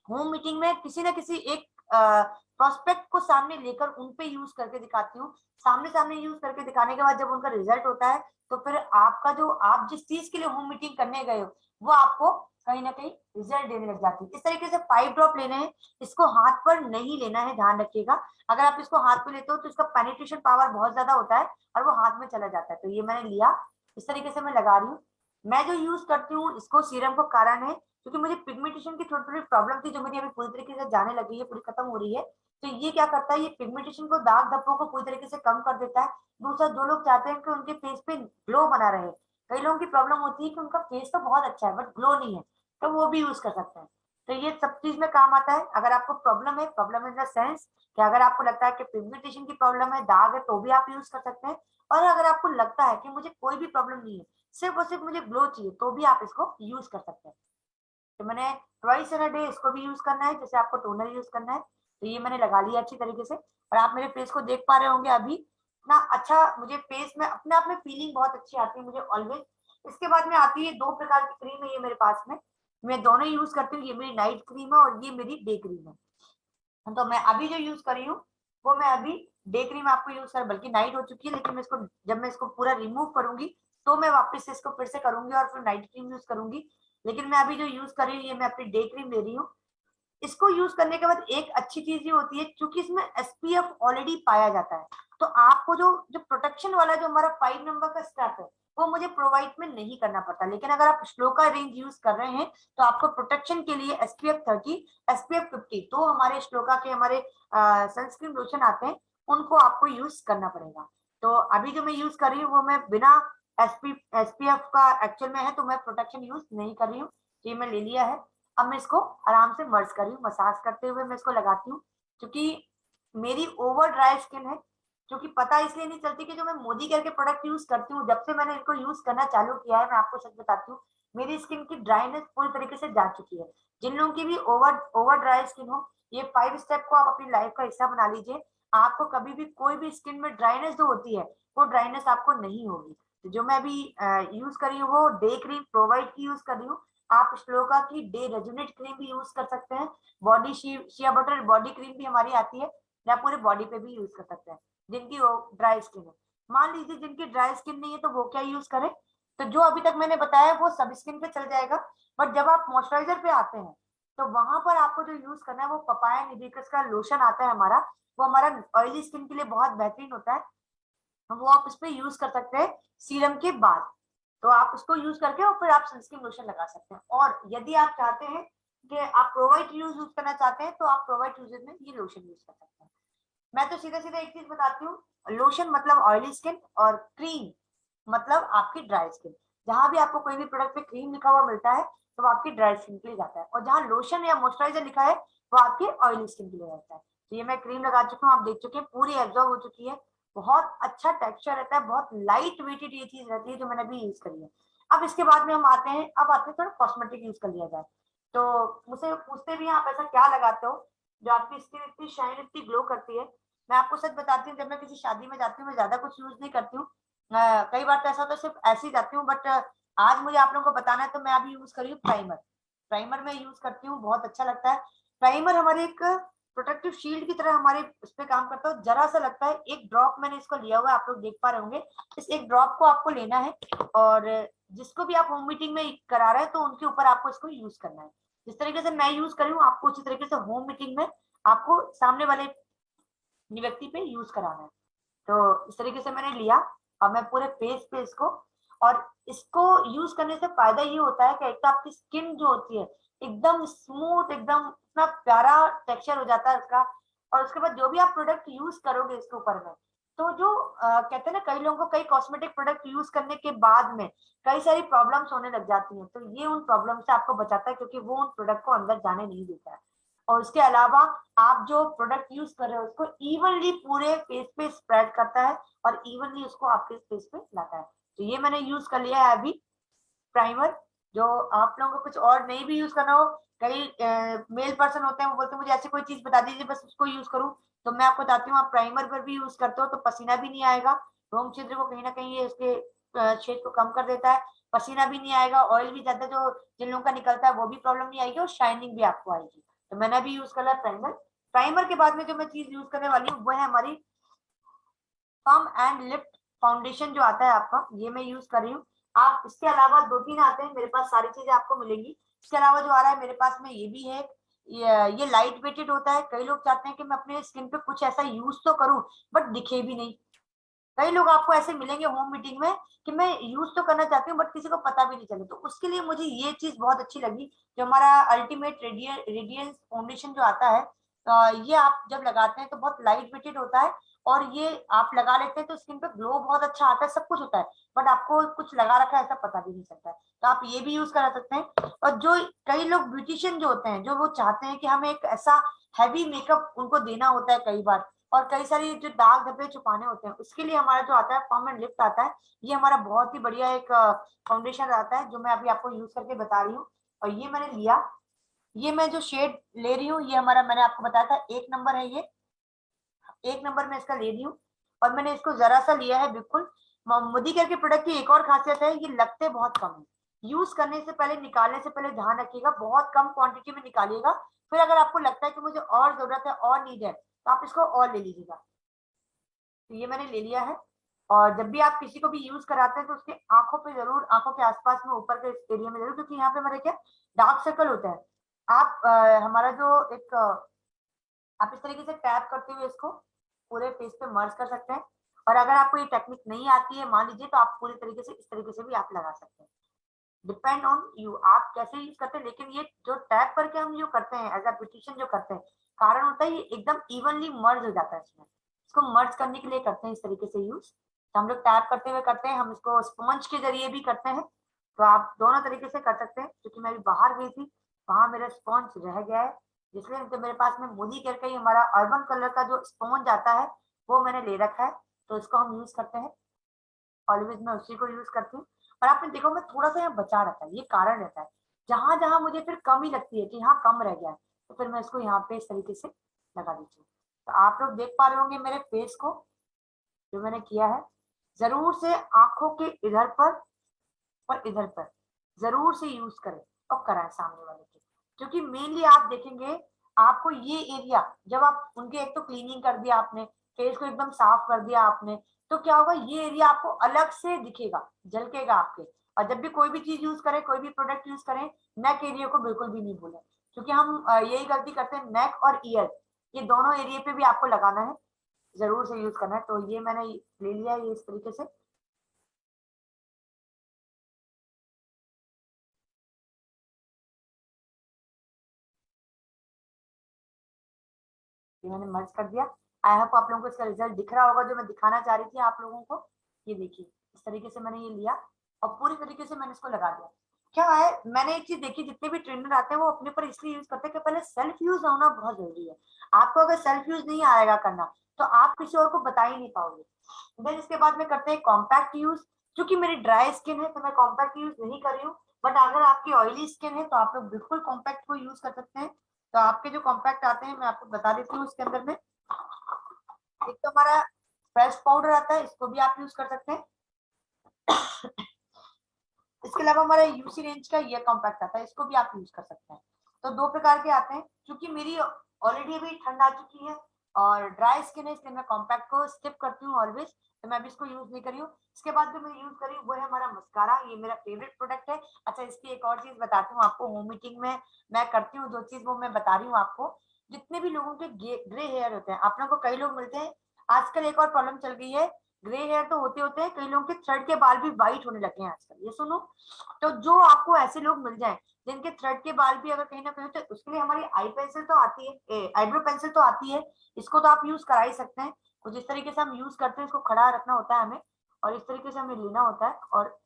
होम मीटिंग में किसी ना किसी एक प्रोस्पेक्ट को सामने लेकर उन पे यूज करके दिखाती हूँ। सामने सामने यूज करके दिखाने के बाद जब उनका रिजल्ट होता है, तो फिर आपका जो आप जिस चीज के लिए होम मीटिंग करने गए हो वो आपको कहीं ना कहीं रिजल्ट देने लग जाती है। इस तरीके से 5 ड्रॉप लेने हैं। इसको हाथ पर नहीं लेना है, ध्यान रखिएगा। अगर आप इसको हाथ पे लेते हो तो इसका पेनिट्रेशन पावर बहुत ज्यादा होता है और वो हाथ में चला जाता है। तो ये मैंने लिया, इस तरीके से मैं लगा रही हूँ। मैं जो यूज करती हूँ इसको सीरम को कारण है क्योंकि मुझे पिगमेंटेशन की थोड़ी थोड़ी प्रॉब्लम थी, जो मेरी अभी पूरी तरीके से जाने लगी है, पूरी खत्म हो रही है। तो ये क्या करता है, ये पिगमेंटेशन को, दाग धब्बों को पूरी तरीके से कम कर देता है। दूसरा, जो लोग चाहते हैं कि उनके फेस पे ग्लो बना रहे, कई लोगों की प्रॉब्लम होती है कि उनका फेस तो बहुत अच्छा है बट ग्लो नहीं है, तो वो भी यूज कर सकते हैं। तो ये सब चीज में काम आता है। अगर आपको प्रॉब्लम है, प्रॉब्लम इन द सेंस कि अगर आपको लगता है कि पिगमेंटेशन की प्रॉब्लम है, दाग है, तो भी आप यूज कर सकते हैं। और अगर आपको लगता है कि मुझे कोई भी प्रॉब्लम नहीं है, सिर्फ और सिर्फ मुझे ग्लो चाहिए, तो भी आप इसको यूज कर सकते हैं। तो मैंने ट्वाइस इन अ डे इसको भी यूज करना है, जैसे आपको टोनर यूज करना है। तो ये मैंने लगा लिया अच्छी तरीके से, और आप मेरे फेस को देख पा रहे होंगे अभी इतना अच्छा मुझे फेस में अपने आप में फीलिंग बहुत अच्छी आती है मुझे ऑलवेज। इसके बाद में आती है 2 प्रकार की क्रीम है ये मेरे पास में, मैं दोनों यूज करती हूँ। ये मेरी नाइट क्रीम है और ये मेरी डे क्रीम है। तो मैं अभी जो यूज कर रही हूँ वो मैं अभी डे क्रीम आपको यूज कर, बल्कि नाइट हो चुकी है, लेकिन मैं इसको जब मैं इसको पूरा रिमूव करूंगी तो मैं वापस से इसको फिर से करूंगी और फिर नाइट क्रीम यूज करूंगी। लेकिन मैं अभी जो यूज कर रही हूँ ये मैं अपनी डे क्रीम ले रही हूँ। इसको यूज करने के बाद एक अच्छी चीज ये होती है, क्योंकि इसमें एसपीएफ ऑलरेडी पाया जाता है, तो आपको जो जो प्रोटेक्शन वाला जो हमारा 5 नंबर का स्टेप है वो मुझे प्रोवाइड में नहीं करना पड़ता। लेकिन अगर आप श्लोका रेंज यूज कर रहे हैं तो आपको प्रोटेक्शन के लिए SPF 30, SPF 50 तो हमारे श्लोका के हमारे सनस्क्रीन लोशन आते हैं, उनको आपको यूज करना पड़ेगा। तो अभी जो मैं यूज कर रही हूँ वो मैं बिना SPF का एक्चुअल में है, तो मैं प्रोटेक्शन यूज नहीं कर रही हूँ। ये मैं ले लिया है। अब मैं इसको आराम से मर्ज कर रही हूँ, मसाज करते हुए मैं इसको लगाती हूँ, क्योंकि मेरी ओवर ड्राई स्किन है। क्योंकि पता इसलिए नहीं चलती कि जो मैं मोदी केयर के प्रोडक्ट यूज करती हूँ, जब से मैंने इनको यूज करना चालू किया है, मैं आपको सच बताती हूँ, मेरी स्किन की ड्राइनेस पूरी तरीके से जा चुकी है। जिन लोगों की भी ओवर ओवर ड्राई स्किन हो, ये 5 स्टेप को आप अपनी लाइफ का हिस्सा बना लीजिए। आपको कभी भी कोई भी स्किन में ड्राइनेस जो होती है वो ड्राइनेस आपको नहीं होगी। तो जो मैं अभी यूज कर रही हूँ वो डे क्रीम प्रोवाइड की यूज कर रही हूँ। आप श्लोका की डे रेजुनेट क्रीम भी यूज कर सकते हैं। Body shea butter body cream भी हमारी आती है, या पूरे बॉडी पे भी यूज कर सकते हैं जिनकी ड्राई स्किन है। मान लीजिए जिनकी ड्राई स्किन नहीं है तो वो क्या यूज करें, तो जो अभी तक मैंने बताया वो सब स्किन पे चल जाएगा। बट जब आप मॉइस्चराइजर पे आते हैं तो वहां पर आपको जो यूज करना है वो पपाया निबिकस का लोशन आता है हमारा, वो हमारा ऑयली स्किन के लिए बहुत बेहतरीन होता है। वो आप इस पे यूज कर सकते हैं सीरम के बाद। तो आप उसको यूज करके और फिर आप सनस्क्रीन लोशन लगा सकते हैं। और यदि आप चाहते हैं कि आप प्रोवाइड यूज करना चाहते हैं तो आप प्रोवाइड यूज में ये लोशन यूज कर सकते हैं। मैं तो सीधा सीधा एक चीज बताती हूँ, लोशन मतलब ऑयली स्किन और क्रीम मतलब आपकी ड्राई स्किन। जहां भी आपको कोई भी प्रोडक्ट पे क्रीम लिखा हुआ मिलता है तो वो आपकी ड्राई स्किन के लिए जाता है, और जहां लोशन या मॉइस्चराइजर लिखा है वो आपके ऑयली स्किन के लिए रहता है। तो ये मैं क्रीम लगा चुकी हूँ, आप देख चुके हैं पूरी एब्जॉर्ब हो चुकी है। बहुत अच्छा टेक्सचर रहता है, बहुत लाइट वेटेड ये चीज रहती है जो मैंने अभी यूज करी है। अब इसके बाद में हम आते हैं, अब आते हैं थोड़ा कॉस्मेटिक यूज कर लिया जाए। तो मुझसे पूछते भी हैं आप ऐसा क्या लगाते हो जो आपकी स्किन इतनी शाइन इतनी ग्लो करती है। मैं आपको सच बताती हूँ, जब मैं किसी शादी में जाती हूँ मैं ज्यादा कुछ यूज नहीं करती हूँ। कई बार तो ऐसा होता है सिर्फ ऐसे ही जाती हूँ, बट आज मुझे आप लोगों को बताना है तो मैं अभी यूज कर रही हूँ प्राइमर। प्राइमर में यूज करती हूँ, बहुत अच्छा लगता है। प्राइमर हमारे एक प्रोटेक्टिव शील्ड की तरह हमारे उस पर काम करता है। जरा सा लगता है, एक ड्रॉप मैंने इसको लिया हुआ है, आप लोग देख पा रहे होंगे। इस एक ड्रॉप को आपको लेना है और जिसको भी आप होम मीटिंग में करा रहे हैं तो उनके ऊपर आपको इसको यूज करना है। जिस तरीके से मैं यूज कर रही हूँ आपको उसी तरीके से होम मीटिंग में आपको सामने वाले व्यक्ति पे यूज कराना है। तो इस तरीके से मैंने लिया और मैं पूरे फेस पे इसको, और इसको यूज करने से फायदा ये होता है कि एक तो आपकी स्किन जो होती है एकदम स्मूथ, एकदम इतना प्यारा टेक्सचर हो जाता है इसका। और उसके बाद जो भी आप प्रोडक्ट यूज करोगे इसके ऊपर में, तो जो कहते हैं ना, कई लोगों को कई कॉस्मेटिक प्रोडक्ट यूज करने के बाद में कई सारी प्रॉब्लम्स होने लग जाती हैं, तो ये उन प्रॉब्लम से आपको बचाता है, क्योंकि वो उन प्रोडक्ट को अंदर जाने नहीं देता है। और उसके अलावा आप जो प्रोडक्ट यूज कर रहे हो उसको इवनली पूरे फेस पे स्प्रेड करता है और इवनली उसको आपके फेस पे लाता है। तो ये मैंने यूज कर लिया है अभी प्राइमर। जो आप लोगों को कुछ और नहीं भी यूज करना हो, कई मेल पर्सन होते हैं वो बोलते हैं मुझे ऐसी कोई चीज बता दीजिए बस उसको यूज करूं, तो मैं आपको बताती हूँ आप प्राइमर पर भी यूज करते हो तो पसीना भी नहीं आएगा। रोम छिद्र को कहीं ना कहीं ये उसके छेद को कम कर देता है। पसीना भी नहीं आएगा, ऑयल भी ज्यादा जो जिन लोगों का निकलता है वो भी प्रॉब्लम नहीं आएगी, और शाइनिंग भी आपको आएगी। तो मैंने भी यूज करा प्राइमर। प्राइमर के बाद में जो मैं चीज यूज करने वाली हूँ वो है हमारी पम एंड लिफ्ट फाउंडेशन जो आता है आपका, ये मैं यूज कर रही हूँ। आप इसके अलावा 2-3 आते हैं, मेरे पास सारी चीजें आपको मिलेंगी। इसके अलावा जो आ रहा है मेरे पास में ये भी है, ये लाइट वेटेड होता है। कई लोग चाहते हैं कि मैं अपने स्किन पे कुछ ऐसा यूज तो करूं बट दिखे भी नहीं। कई लोग आपको ऐसे मिलेंगे होम मीटिंग में कि मैं यूज तो करना चाहती हूँ बट किसी को पता भी नहीं चले, तो उसके लिए मुझे ये चीज बहुत अच्छी लगी जो हमारा अल्टीमेट रेडियंस फाउंडेशन जो आता है। ये आप जब लगाते हैं तो बहुत लाइट वेटेड होता है, और ये आप लगा लेते हैं तो स्किन पे ग्लो बहुत अच्छा आता है, सब कुछ होता है, बट आपको कुछ लगा रखा है ऐसा पता भी नहीं चलता है। तो आप ये भी यूज करा सकते हैं। और जो कई लोग ब्यूटिशियन जो होते हैं जो वो चाहते हैं कि हमें एक ऐसा हैवी मेकअप उनको देना होता है कई बार, और कई सारी जो दाग धब्बे छुपाने होते हैं, उसके लिए हमारा जो आता है फर्म एंड लिफ्ट आता है। ये हमारा बहुत ही बढ़िया एक फाउंडेशन आता है जो मैं अभी आपको यूज करके बता रही हूँ। और ये मैंने लिया, ये मैं जो शेड ले रही हूँ ये हमारा, मैंने आपको बताया था 1 नंबर है, ये 1 नंबर में इसका ले रही हूँ। और मैंने इसको जरा सा लिया है बिल्कुल। मोदी केयर के प्रोडक्ट की एक और खासियत है, ये लगते बहुत कम है। यूज करने से पहले, निकालने से पहले ध्यान रखिएगा, बहुत कम क्वांटिटी में निकालिएगा। फिर अगर आपको लगता है कि मुझे और जरूरत है और नीड है तो आप इसको और ले लीजिएगा। तो ये मैंने ले लिया है। और जब भी आप किसी को भी यूज कराते हैं तो उसके आंखों पे जरूर, आंखों के आसपास में, ऊपर के एरिया में जरूर, क्योंकि यहाँ पे हमारे क्या डार्क सर्कल होता है। आप हमारा जो एक आप इस तरीके से टैप करते हुए इसको पूरे फेस पे मर्ज कर सकते हैं। और अगर आपको ये टेक्निक नहीं आती है मान लीजिए, तो आप पूरी तरीके से इस तरीके से भी आप लगा सकते हैं। डिपेंड ऑन यू, आप कैसे यूज करते हैं। लेकिन ये जो टैप करके हम जो करते हैं एज अ ब्यूटिशियन जो करते हैं, कारण होता है ये एकदम इवनली मर्ज हो जाता है इसमें। इसको मर्ज करने के लिए करते हैं इस तरीके से यूज। तो हम लोग टैप करते हुए करते हैं, हम इसको स्पंज के जरिए भी करते हैं। तो आप दोनों तरीके से कर सकते हैं। क्योंकि मैं अभी बाहर गई थी, वहां मेरा स्पंज रह गया है, इसलिए तो मेरे पास में मोदी केयर का ही हमारा अर्बन कलर का जो स्पंज आता है वो मैंने ले रखा है। तो इसको हम यूज करते हैं, ऑलवेज मैं उसी को यूज करती हूँ। और आपने देखो मैं थोड़ा सा यहाँ बचा रखा है, ये कारण रहता है जहां जहां मुझे फिर कमी लगती है कि यहाँ कम रह गया है, तो फिर मैं इसको यहाँ पे इस तरीके से लगा देती हूँ। तो आप लोग देख पा रहे होंगे मेरे फेस को जो मैंने किया है। जरूर से आंखों के इधर पर और इधर पर जरूर से यूज करें और कराएं सामने वाले के। क्योंकि मेनली आप देखेंगे आपको ये एरिया, जब आप उनके एक तो क्लीनिंग कर दिया आपने, फेस को एकदम साफ कर दिया आपने, तो क्या होगा ये एरिया आपको अलग से दिखेगा, झलकेगा आपके। और जब भी कोई भी चीज यूज करें, कोई भी प्रोडक्ट यूज करें, नेक एरिया को बिल्कुल भी नहीं भूलें। क्योंकि हम यही गलती करते हैं, नेक और ईयर ये दोनों एरिया पे भी आपको लगाना है, जरूर से यूज करना है। तो ये मैंने ले लिया है ये इस तरीके से। ये मैंने मर्ज कर दिया। आई होप आप लोगों को इसका रिजल्ट दिख रहा होगा जो मैं दिखाना चाह रही थी आप लोगों को। ये देखिए इस तरीके से मैंने ये लिया और पूरी तरीके से मैंने इसको लगा दिया। क्या है, मैंने एक चीज देखी, जितने भी ट्रेनर आते हैं वो अपने पर इसलिए यूज करते हैं कि पहले सेल्फ यूज होना बहुत जरूरी है। आपको अगर सेल्फ यूज नहीं आएगा करना, तो आप किसी और को बता ही नहीं पाओगे। देन इसके बाद में करते हैं कॉम्पैक्ट यूज। क्योंकि मेरी ड्राई स्किन है तो मैं कॉम्पैक्ट यूज नहीं कर रही हूँ। बट अगर आपकी ऑयली स्किन है तो आप लोग बिल्कुल कॉम्पैक्ट को यूज कर सकते हैं। तो आपके जो कॉम्पैक्ट आते हैं मैं आपको बता देती हूँ इसके अंदर में। एक तो हमारा फ्रेश पाउडर आता है, इसको भी आप यूज कर सकते हैं। इसके अलावा हमारा यूसी रेंज का ये कॉम्पैक्ट आता है, इसको भी आप यूज कर सकते हैं। तो दो प्रकार के आते हैं। क्योंकि मेरी ऑलरेडी अभी ठंड आ चुकी है और ड्राई स्किन है, इसलिए मैं कॉम्पैक्ट को स्किप करती हूँ ऑलवेज। तो मैं अभी इसको यूज नहीं करी हूँ। इसके बाद जो मैं यूज करी हूँ वो है हमारा मस्कारा, ये मेरा फेवरेट प्रोडक्ट है। अच्छा इसकी एक और चीज बताती हूँ आपको, होम मीटिंग में मैं करती हूँ जो चीज वो मैं बता रही हूँ आपको। जितने भी लोगों के ग्रे हेयर होते हैं, आप लोगों को कई लोग मिलते हैं। आजकल एक और प्रॉब्लम चल गई है, ग्रे हेयर तो होते होते हैं, कई लोगों के थ्रेड के बाल भी व्हाइट होने लगे हैं आजकल, ये सुनो। तो जो आपको ऐसे लोग मिल जाएं जिनके थ्रेड के बाल भी अगर कहीं ना कहीं, तो उसके लिए हमारी आई पेंसिल तो आती है, आईब्रो पेंसिल तो आती है, इसको तो आप यूज करा ही सकते हैं। कुछ इस तरीके से हम यूज करते हैं, इसको खड़ा रखना होता है हमें और इस तरीके से हमें लेना होता है और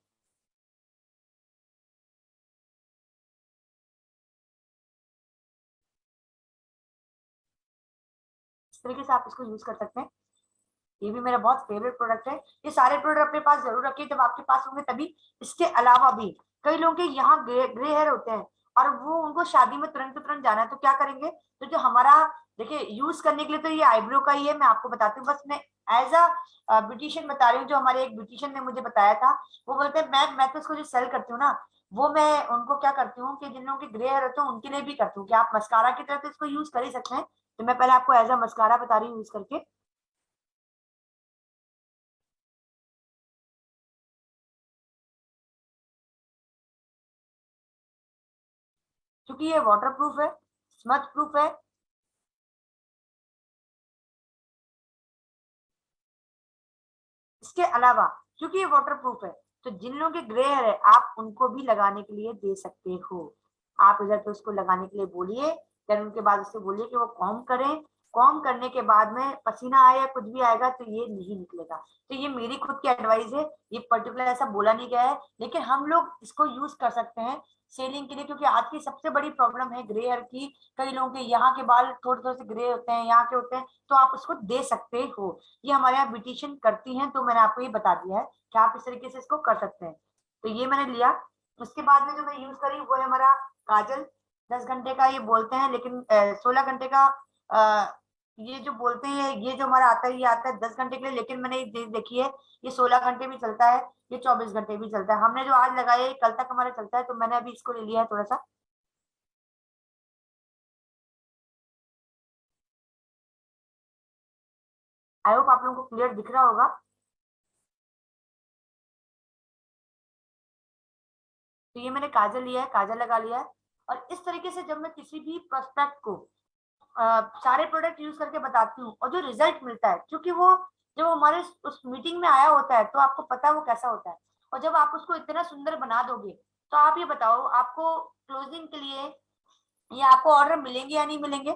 इस तरीके से आप इसको यूज कर सकते हैं। ये भी मेरा बहुत फेवरेट प्रोडक्ट है। ये सारे प्रोडक्ट अपने पास जरूर रखिए, जब आपके पास होंगे तभी। इसके अलावा भी कई लोगों के यहाँ ग्रे हेयर होते हैं और वो उनको शादी में तुरंत तुरंत जाना है, तो क्या करेंगे। तो जो हमारा, देखिए यूज करने के लिए तो ये आईब्रो का ही है, मैं आपको बताती हूँ। बस मैं एज अ ब्यूटिशियन बता रही हूँ, जो हमारे एक ब्यूटिशियन ने मुझे बताया था। वो बोलते हैं मैं तो इसको जो सेल करती हूँ ना, वो मैं उनको क्या करती हूँ कि जिन लोगों के ग्रे हेयर होते हैं उनके लिए भी करती हूँ कि आप मस्कारा की तरह तो इसको यूज कर ही सकते हैं। तो मैं पहले आपको एज अ मस्कारा बता रही हूँ यूज करके। क्योंकि ये वाटर प्रूफ है, स्मच प्रूफ है। इसके अलावा क्योंकि ये वाटर प्रूफ है, तो जिन लोगों के ग्रे हेयर है आप उनको भी लगाने के लिए दे सकते हो। आप इधर पे उसको लगाने के लिए बोलिए, फिर उनके बाद उससे बोलिए कि वो कॉम करें। कॉम करने के बाद में पसीना आए या कुछ भी आएगा तो ये नहीं निकलेगा। तो ये मेरी खुद की एडवाइस है, ये पर्टिकुलर ऐसा बोला नहीं गया है, लेकिन हम लोग इसको यूज कर सकते हैं सेलिंग के लिए। क्योंकि आज की सबसे बड़ी प्रॉब्लम है ग्रे हेयर की। कई लोगों के यहाँ के बाल थोड़े थोड़े से ग्रे होते हैं, यहाँ के होते हैं, तो आप उसको दे सकते हो। ये हमारे यहाँ ब्यूटिशियन करती हैं, तो मैंने आपको ये बता दिया है कि आप इस तरीके से इसको कर सकते हैं। तो ये मैंने लिया। उसके बाद में जो मैं यूज करी वो है हमारा काजल। 10 घंटे का ये बोलते हैं, लेकिन 16 घंटे का ये जो बोलते हैं, ये जो हमारा आता है ये आता है 10 घंटे के लिए। लेकिन मैंने ये देखी है, ये 16 घंटे भी चलता है, ये 24 घंटे भी चलता है। हमने जो आज लगाया है कल तक हमारा चलता है, तो मैंने अभी इसको ले लिया है थोड़ा सा। आई होप आप लोगों को क्लियर दिख रहा होगा। तो ये मैंने काजल लिया है, काजल लगा लिया है। और इस तरीके से जब मैं किसी भी प्रोस्पेक्ट को सारे प्रोडक्ट यूज करके बताती हूँ और जो रिजल्ट मिलता है, क्योंकि वो जब हमारे उस मीटिंग में आया होता है तो आपको पता है वो कैसा होता है। और जब आप उसको इतना सुंदर बना दोगे तो आप ये बताओ आपको क्लोजिंग के लिए ये आपको ऑर्डर मिलेंगे या नहीं मिलेंगे।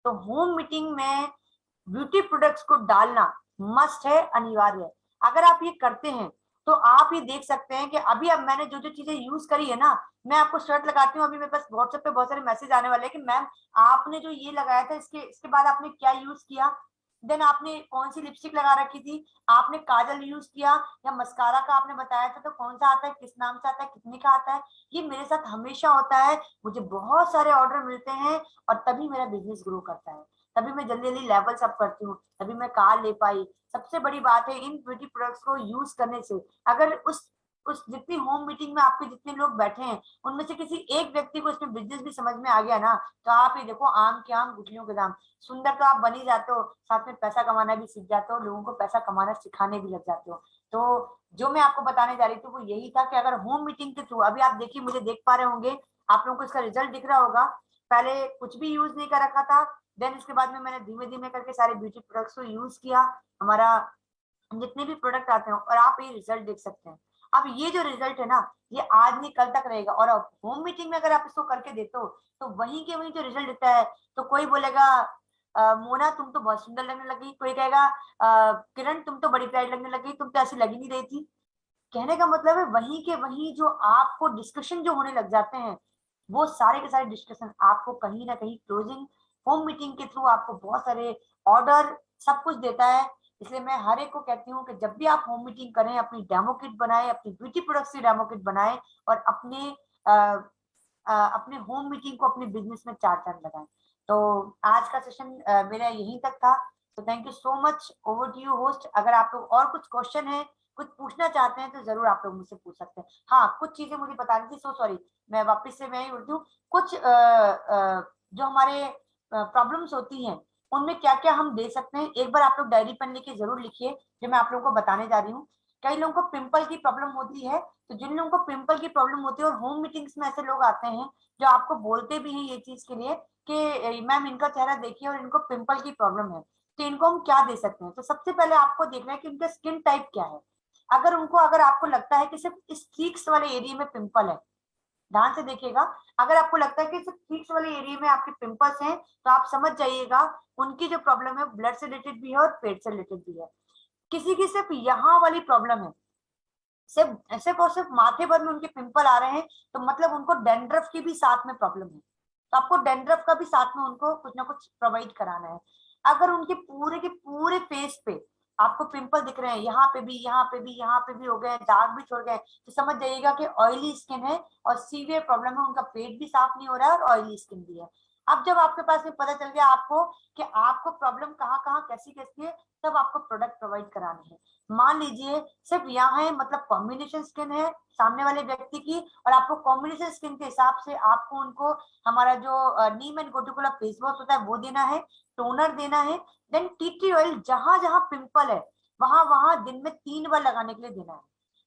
तो होम मीटिंग में ब्यूटी प्रोडक्ट्स को डालना मस्ट है, अनिवार्य है। अगर आप ये करते हैं तो आप ये देख सकते हैं कि अभी अब मैंने जो जो चीजें यूज करी है ना, मैं आपको शर्ट लगाती हूँ, अभी मेरे पास व्हाट्सएप पे बहुत सारे मैसेज आने वाले हैं कि मैम आपने जो ये लगाया था इसके इसके बाद आपने क्या यूज किया, देन आपने कौन सी लिपस्टिक लगा रखी थी, आपने काजल यूज किया या मस्कारा का आपने बताया था, तो कौन सा आता है, किस नाम से आता है, कितने का आता है। ये मेरे साथ हमेशा होता है, मुझे बहुत सारे ऑर्डर मिलते हैं और तभी मेरा बिजनेस ग्रो करता है, तभी मैं जल्दी जल्दी लेवल्स अप करती हूँ, तभी मैं कार ले पाई। सबसे बड़ी बात है इन ब्यूटी प्रोडक्ट्स को यूज करने से, अगर उस जितनी होम मीटिंग में आपके जितने लोग बैठे हैं उनमें से किसी एक व्यक्ति को इसमें बिजनेस भी समझ में आ गया ना, तो आप ये देखो आम के आम गुठलियों के दाम। सुंदर तो आप बन ही जाते हो, साथ में पैसा कमाना भी सीख जाते हो, लोगों को पैसा कमाना सिखाने भी लग जाते हो। तो जो मैं आपको बताने जा रही थी वो यही था कि अगर होम मीटिंग के थ्रू, अभी आप देखिए मुझे देख पा रहे होंगे, आप लोगों को इसका रिजल्ट दिख रहा होगा। पहले कुछ भी यूज नहीं कर रखा था, देन इसके बाद में मैंने धीमे धीमे करके सारे ब्यूटी प्रोडक्ट्स को यूज किया, हमारा जितने भी प्रोडक्ट आते हैं, और आप ये रिजल्ट देख सकते हैं। अब ये जो रिजल्ट है ना, ये आज नहीं कल तक रहेगा। और अब होम मीटिंग में अगर आप इसको करके देते हो तो वहीं के वहीं जो रिजल्ट देता है, तो कोई बोलेगा मोना तुम तो बहुत सुंदर लगने लगी, कोई कहेगा किरण तुम तो बड़ी प्यारी लगने लगी, तुम तो ऐसी लगी नहीं रही थी। कहने का मतलब है वहीं के वहीं जो आपको डिस्कशन जो होने लग जाते हैं, वो सारे के सारे डिस्कशन आपको कहीं ना कहीं क्लोजिंग होम मीटिंग के थ्रू आपको बहुत सारे ऑर्डर सब कुछ देता है। इसलिए मैं हर एक को कहती हूँ कि जब भी आप होम मीटिंग करें अपनी डेमो किट बनाएं, अपनी ब्यूटी प्रोडक्ट्स की डेमो किट बनाएं और अपने होम मीटिंग को अपने बिजनेस में चार चांद लगाएं। तो आज का सेशन मेरा यहीं तक था। तो thank you so much, over to you host. अगर आप लोग और कुछ क्वेश्चन है, कुछ पूछना चाहते हैं तो जरूर आप लोग मुझसे पूछ सकते हैं। हाँ, कुछ चीजें मुझे बतानी थी, सो सॉरी, मैं वापस से मैं ही बोलती हूँ। कुछ जो हमारे प्रॉब्लम्स होती हैं उनमें क्या क्या हम दे सकते हैं, एक बार आप लोग डायरी पेन लेके जरूर लिखिए, जो मैं आप लोगों को बताने जा रही हूँ। कई लोगों को पिंपल की प्रॉब्लम होती है, तो जिन लोगों को पिंपल की प्रॉब्लम होती है और होम मीटिंग्स में ऐसे लोग आते हैं जो आपको बोलते भी हैं ये चीज के लिए कि मैम इनका चेहरा देखिए और इनको पिंपल की प्रॉब्लम है, तो इनको हम क्या दे सकते हैं। तो सबसे पहले आपको देखना है कि उनका स्किन टाइप क्या है। अगर आपको लगता है कि सिर्फ इस चीक्स वाले एरिया में पिंपल है, ध्यान से देखिएगा, अगर आपको लगता है कि सिर्फ चीक्स वाले एरिया में आपके पिंपल्स हैं तो आप समझ जाइएगा उनकी जो प्रॉब्लम है ब्लड से रिलेटेड भी है और पेट से रिलेटेड भी है। किसी की सिर्फ यहाँ वाली प्रॉब्लम है, सिर्फ सिर्फ और सिर्फ माथे भर में उनके पिंपल आ रहे हैं, तो मतलब उनको डेंड्रफ की भी साथ में प्रॉब्लम है, तो आपको डेंड्रफ का भी साथ में उनको कुछ ना कुछ प्रोवाइड कराना है। अगर उनके पूरे के पूरे फेस पे आपको पिंपल दिख रहे हैं, यहाँ पे भी, यहाँ पे भी, यहाँ पे भी हो गए, दाग भी छोड़ गए, तो समझ जाइएगा कि ऑयली स्किन है और सीवियर प्रॉब्लम है, उनका पेट भी साफ नहीं हो रहा है और ऑयली स्किन भी है। अब जब आपके पास में पता चल गया आपको कि आपको प्रॉब्लम कहाँ कहाँ कैसी कैसी है, तब आपको प्रोडक्ट प्रोवाइड कराने हैं। मान लीजिए सिर्फ यहाँ है, मतलब कॉम्बिनेशन स्किन है सामने वाले व्यक्ति की, और आपको कॉम्बिनेशन स्किन के हिसाब से आपको उनको हमारा जो नीम एंड गोटुकोला फेस वॉश होता है वो देना है, टोनर देना है, देन टी ट्री ऑयल जहां जहां पिंपल है वहां वहां दिन में 3 बार लगाने के लिए देना है।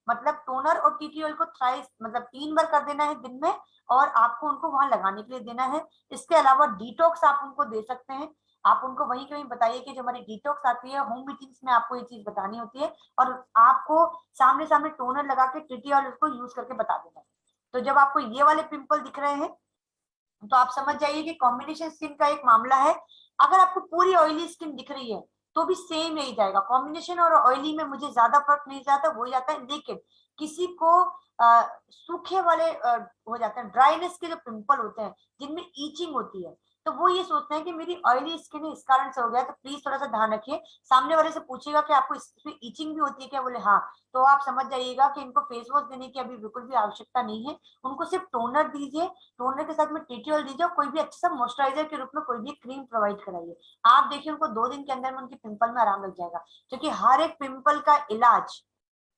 मतलब टोनर और टी ट्री ऑयल को थ्राइस मतलब 3 बार कर देना है दिन में, और आपको उनको वहां लगाने के लिए देना है। इसके अलावा डिटॉक्स आप उनको दे सकते हैं। आप उनको वहीं कहीं बताइए कि जो हमारी डिटॉक्स आती है होम मीटिंग्स में आपको ये चीज बतानी होती है, और आपको सामने सामने टोनर लगा के टी ट्री ऑयल को यूज करके बता देना है। तो जब आपको ये वाले पिंपल दिख रहे हैं तो आप समझ जाइए कि कॉम्बिनेशन स्किन का एक मामला है। अगर आपको पूरी ऑयली स्किन दिख रही है तो भी सेम यही जाएगा, कॉम्बिनेशन और ऑयली में मुझे ज्यादा फर्क नहीं जाता, वो जाता है। लेकिन किसी को सूखे वाले हो जाते हैं, ड्राइनेस के जो पिंपल होते हैं जिनमें ईचिंग होती है, तो वो ये सोचते हैं कि मेरी ऑयली स्किन है इस कारण से हो गया, तो प्लीज थोड़ा सा ध्यान रखिए। सामने वाले से पूछिएगा कि आपको इसमें ईचिंग भी होती है क्या, बोले हाँ, तो आप समझ जाइएगा कि इनको फेस वॉश देने की अभी बिल्कुल भी आवश्यकता नहीं है, उनको सिर्फ टोनर दीजिए, टोनर के साथ में टी ट्री ऑयल दीजिए, कोई भी अच्छा सा मॉइस्चराइजर के रूप में कोई भी क्रीम प्रोवाइड कराइए। आप देखिए उनको 2 दिन के अंदर में उनके पिंपल में आराम लग जाएगा, क्योंकि हर एक पिंपल का इलाज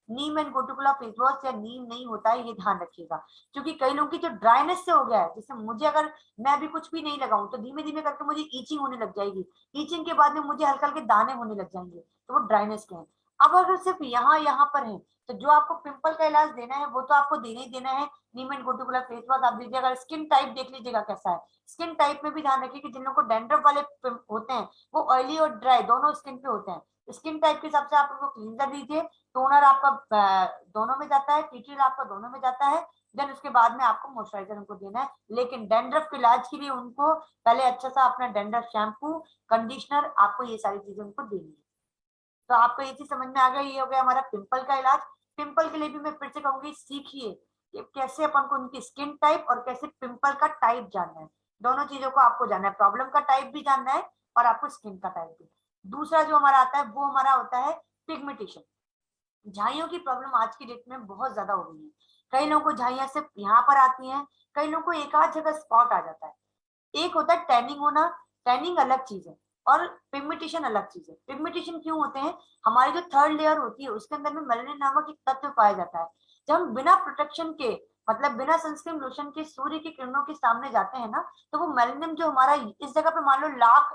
नीम एंड गोटुकोला फेस वॉश या नीम नहीं होता है, ये ध्यान रखिएगा। क्योंकि कई लोगों की जो ड्राइनेस से हो गया है, जैसे मुझे, अगर मैं अभी कुछ भी नहीं लगाऊं तो धीमे धीमे करके मुझे ईचिंग होने लग जाएगी, ईचिंग के बाद में मुझे हल्के हल्के दाने होने लग जाएंगे, तो वो ड्राइनेस के हैं। अब अगर सिर्फ यहाँ पर है तो जो आपको पिंपल का इलाज देना है वो तो आपको देना ही देना है, नीम एंड गोटुकुला फेस वॉश आप दीजिए। अगर स्किन टाइप देख लीजिएगा कैसा है, स्किन टाइप में भी ध्यान रखिए कि जिन लोगों को डैंड्रफ वाले होते हैं वो ऑयली और ड्राई दोनों स्किन पे होते हैं। स्किन टाइप के हिसाब से आप उनको क्लींजर दीजिए, टोनर आपका दोनों में जाता है, टी ट्री आपका दोनों में जाता है। देन उसके बाद में आपको मॉइस्चराइजर उनको देना है। लेकिन डैंड्रफ के इलाज के लिए उनको पहले अच्छा सा अपना डैंड्रफ शैम्पू, कंडीशनर, आपको ये सारी चीजें उनको देनी है। तो आपको ये चीज समझ में आ गया, ये हो गया हमारा पिंपल का इलाज। पिंपल के लिए भी मैं फिर से कहूंगी, सीखिए कि कैसे अपन को उनकी स्किन टाइप और कैसे पिंपल का टाइप जानना है। दोनों चीजों को आपको जानना है, प्रॉब्लम का टाइप भी जानना है और आपको स्किन का टाइप भी। दूसरा जो हमारा आता है वो हमारा होता है पिगमेंटेशन। झाइयों की प्रॉब्लम आज की डेट में बहुत ज्यादा हो गई है। कई लोगों को झाइयां सिर्फ यहाँ पर आती हैं, कई लोगों को एक आध जगह स्पॉट आ जाता है। एक होता है टैनिंग होना, टैनिंग अलग चीज है और पिगमेंटेशन अलग चीज है। पिगमेंटेशन क्यों होते हैं, हमारी जो थर्ड लेयर होती है उसके अंदर में मेलानिन नामक एक तत्व पाया जाता है। जब हम बिना प्रोटेक्शन के, मतलब बिना सनस्क्रीन लोशन के सूर्य की किरणों के सामने जाते हैं ना, तो वो मेलानिन जो हमारा इस जगह पे मान लो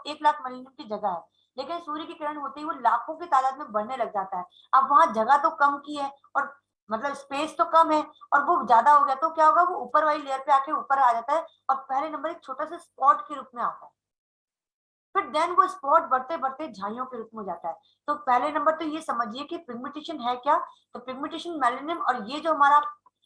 1 लाख मेलानिन की जगह है, लेकिन सूर्य की किरण होते ही वो लाखों की तादाद में बढ़ने लग जाता है। अब वहां जगह तो कम की है और मतलब स्पेस तो कम है और वो ज्यादा हो गया तो क्या होगा, वो ऊपर वाली लेयर पे आके ऊपर आ जाता है और पहले नंबर एक छोटा सा स्पॉट के रूप में आता है। फिर देन वो स्पॉट बढ़ते बढ़ते झाइयों के रूप में जाता है। तो पहले नंबर तो ये समझिए कि पिगमेंटेशन है क्या। तो पिगमेंटेशन मेलानिन और ये जो हमारा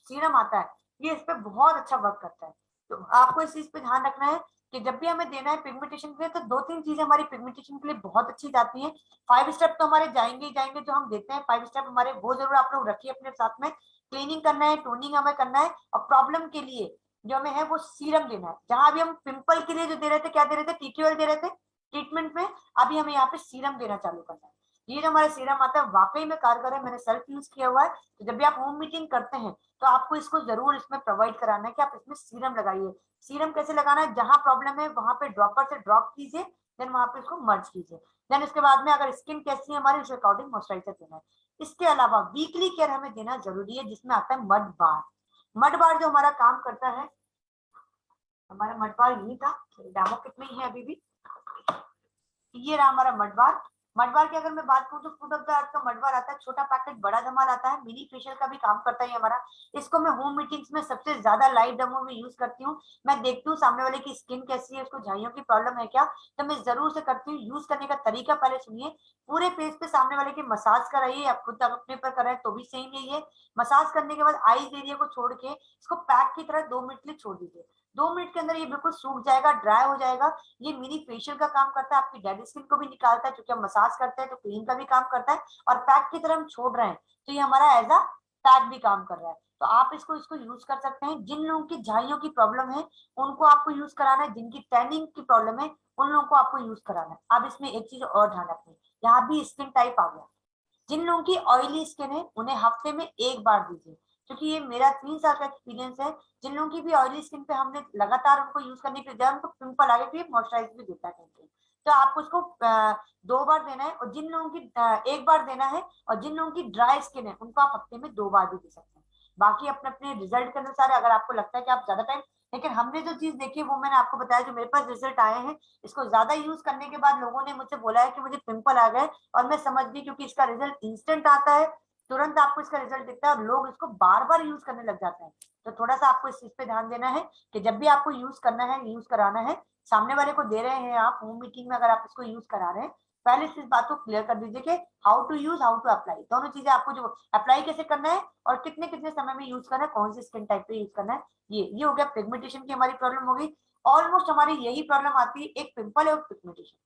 सीरम आता है ये इस पे बहुत अच्छा वर्क करता है। तो आपको इस चीज पे ध्यान रखना है कि जब भी हमें देना है पिगमेंटेशन के लिए तो 2-3 चीजें हमारी पिगमेंटेशन के लिए बहुत अच्छी जाती हैं। 5 स्टेप तो हमारे जाएंगे ही जाएंगे जो हम देते हैं। 5 स्टेप हमारे वो जरूर आप लोग रखिए अपने साथ में। क्लीनिंग करना है, टोनिंग हमें करना है और प्रॉब्लम के लिए जो हमें है वो सीरम देना है। जहां अभी हम पिंपल के लिए जो दे रहे थे, क्या दे रहे थे, टी ऑयल दे रहे थे ट्रीटमेंट में, अभी हमें यहाँ पे सीरम देना चालू करना है। ये जो हमारा सीरम आता है वाकई में कारगर है, मैंने सेल्फ यूज किया हुआ है। तो जब भी आप होम मीटिंग करते हैं तो आपको इसको जरूर इसमें प्रोवाइड कराना है कि आप इसमें सीरम लगाइए। सीरम कैसे लगाना है, जहां प्रॉब्लम है वहां पे ड्रॉपर से ड्रॉप कीजिए, देन वहां पे इसको मर्ज कीजिए। देन उसके बाद में अगर स्किन कैसी है हमारी, उस अकॉर्डिंग मॉइस्चराइजर देना है। इसके अलावा वीकली केयर हमें देना जरूरी है, जिसमें आता है मड बार। मड बार जो हमारा काम करता है, हमारा मड बार यही था, डेमो किट में ही है अभी भी। ये रहा हमारा मडवार। मडवार की अगर मैं बात करूं तो फूड ऑफ द अर्थ का मडवार आता है, छोटा पैकेट बड़ा धमाल आता है, मिनी फेशियल का भी काम करता है हमारा। इसको मैं होम मीटिंग्स में सबसे ज्यादा लाइव डेमो में यूज करती हूँ। मैं देखती हूँ सामने वाले की स्किन कैसी है, उसको झाइयों की प्रॉब्लम है क्या, तो मैं जरूर से करती हूँ। यूज करने का तरीका पहले सुनिए। पूरे फेस पे सामने वाले की मसाज कराइए, आप खुद अपने पर कराए तो भी सेम यही है। मसाज करने के बाद आईज एरिया को छोड़ के इसको पैक की तरह 2 मिनट के लिए छोड़ दीजिए। 2 मिनट के अंदर ये बिल्कुल सूख जाएगा, ड्राई हो जाएगा। ये मिनी फेशियल का काम करता है, आपकी डेड स्किन को भी निकालता है, क्योंकि हम मसाज करते हैं तो क्लीन का भी काम करता है। और पैक की तरह हम छोड़ रहे हैं तो ये हमारा एज अ पैक भी काम कर रहा है। तो आप इसको इसको यूज कर सकते हैं। जिन लोगों की झाइयों की प्रॉब्लम है उनको आपको यूज कराना है, जिनकी टैनिंग की प्रॉब्लम है उन लोगों को आपको यूज कराना है। अब इसमें एक चीज और ध्यान रखनी, यहाँ भी स्किन टाइप आ गया। जिन लोगों की ऑयली स्किन है उन्हें हफ्ते में एक बार दीजिए, क्योंकि ये मेरा 3 साल का एक्सपीरियंस है। जिन लोगों की भी ऑयली स्किन पे हमने लगातार उनको यूज करने के लिए उनको पिंपल आ गए तो ये मॉइस्चराइज भी देता है कहीं। तो आपको उसको 2 बार देना है, और जिन लोगों की 1 बार देना है, और जिन लोगों की ड्राई स्किन है उनको आप हफ्ते में 2 बार भी दे सकते हैं। बाकी अपने अपने रिजल्ट के अनुसार अगर आपको लगता है कि आप ज्यादा टाइम, लेकिन हमने जो चीज देखी है वो मैंने आपको बताया, जो मेरे पास रिजल्ट आए हैं। इसको ज्यादा यूज करने के बाद लोगों ने मुझसे बोला है कि मुझे पिंपल आ गए, और मैं समझ गई क्योंकि इसका रिजल्ट इंस्टेंट आता है, तुरंत आपको इसका रिजल्ट दिखता है और लोग इसको बार बार यूज करने लग जाते हैं। तो थोड़ा सा आपको इस चीज पे ध्यान देना है कि जब भी आपको यूज करना है, यूज कराना है, सामने वाले को दे रहे हैं आप होम मीटिंग में, अगर आप इसको यूज करा रहे हैं, पहले इस बात को क्लियर कर दीजिए कि how to use, how to apply, दोनों चीजें आपको जो अप्लाई कैसे करना है और कितने कितने समय में यूज करना है, कौन सी स्किन टाइप पे यूज करना है। ये हो गया पिगमेंटेशन की हमारी प्रॉब्लम हो गई। ऑलमोस्ट हमारी यही प्रॉब्लम आती है, एक पिंपल है और पिगमेंटेशन।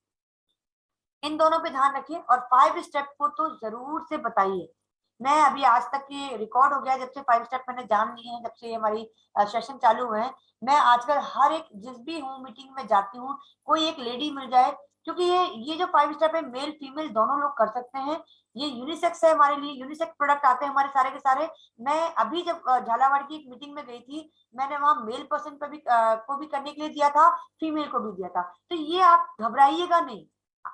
इन दोनों पे ध्यान रखिए और 5 स्टेप को तो जरूर से बताइए। मैं अभी आज तक ये रिकॉर्ड हो गया, जब से 5 स्टेप मैंने जान लिए हैं, जब से हमारी सेशन चालू हुए हैं, मैं आजकल हर एक जिस भी होम मीटिंग में जाती हूँ, कोई एक लेडी मिल जाए, क्योंकि ये जो 5 स्टेप है मेल फीमेल दोनों लोग कर सकते हैं। ये यूनिसेक्स है, हमारे लिए यूनिसेक्स प्रोडक्ट आते हैं हमारे सारे के सारे। मैं अभी जब झालावाड़ की एक मीटिंग में गई थी, मैंने वहां मेल पर्सन पे भी को भी करने के लिए दिया था, फीमेल को भी दिया था। तो ये आप घबराइएगा नहीं।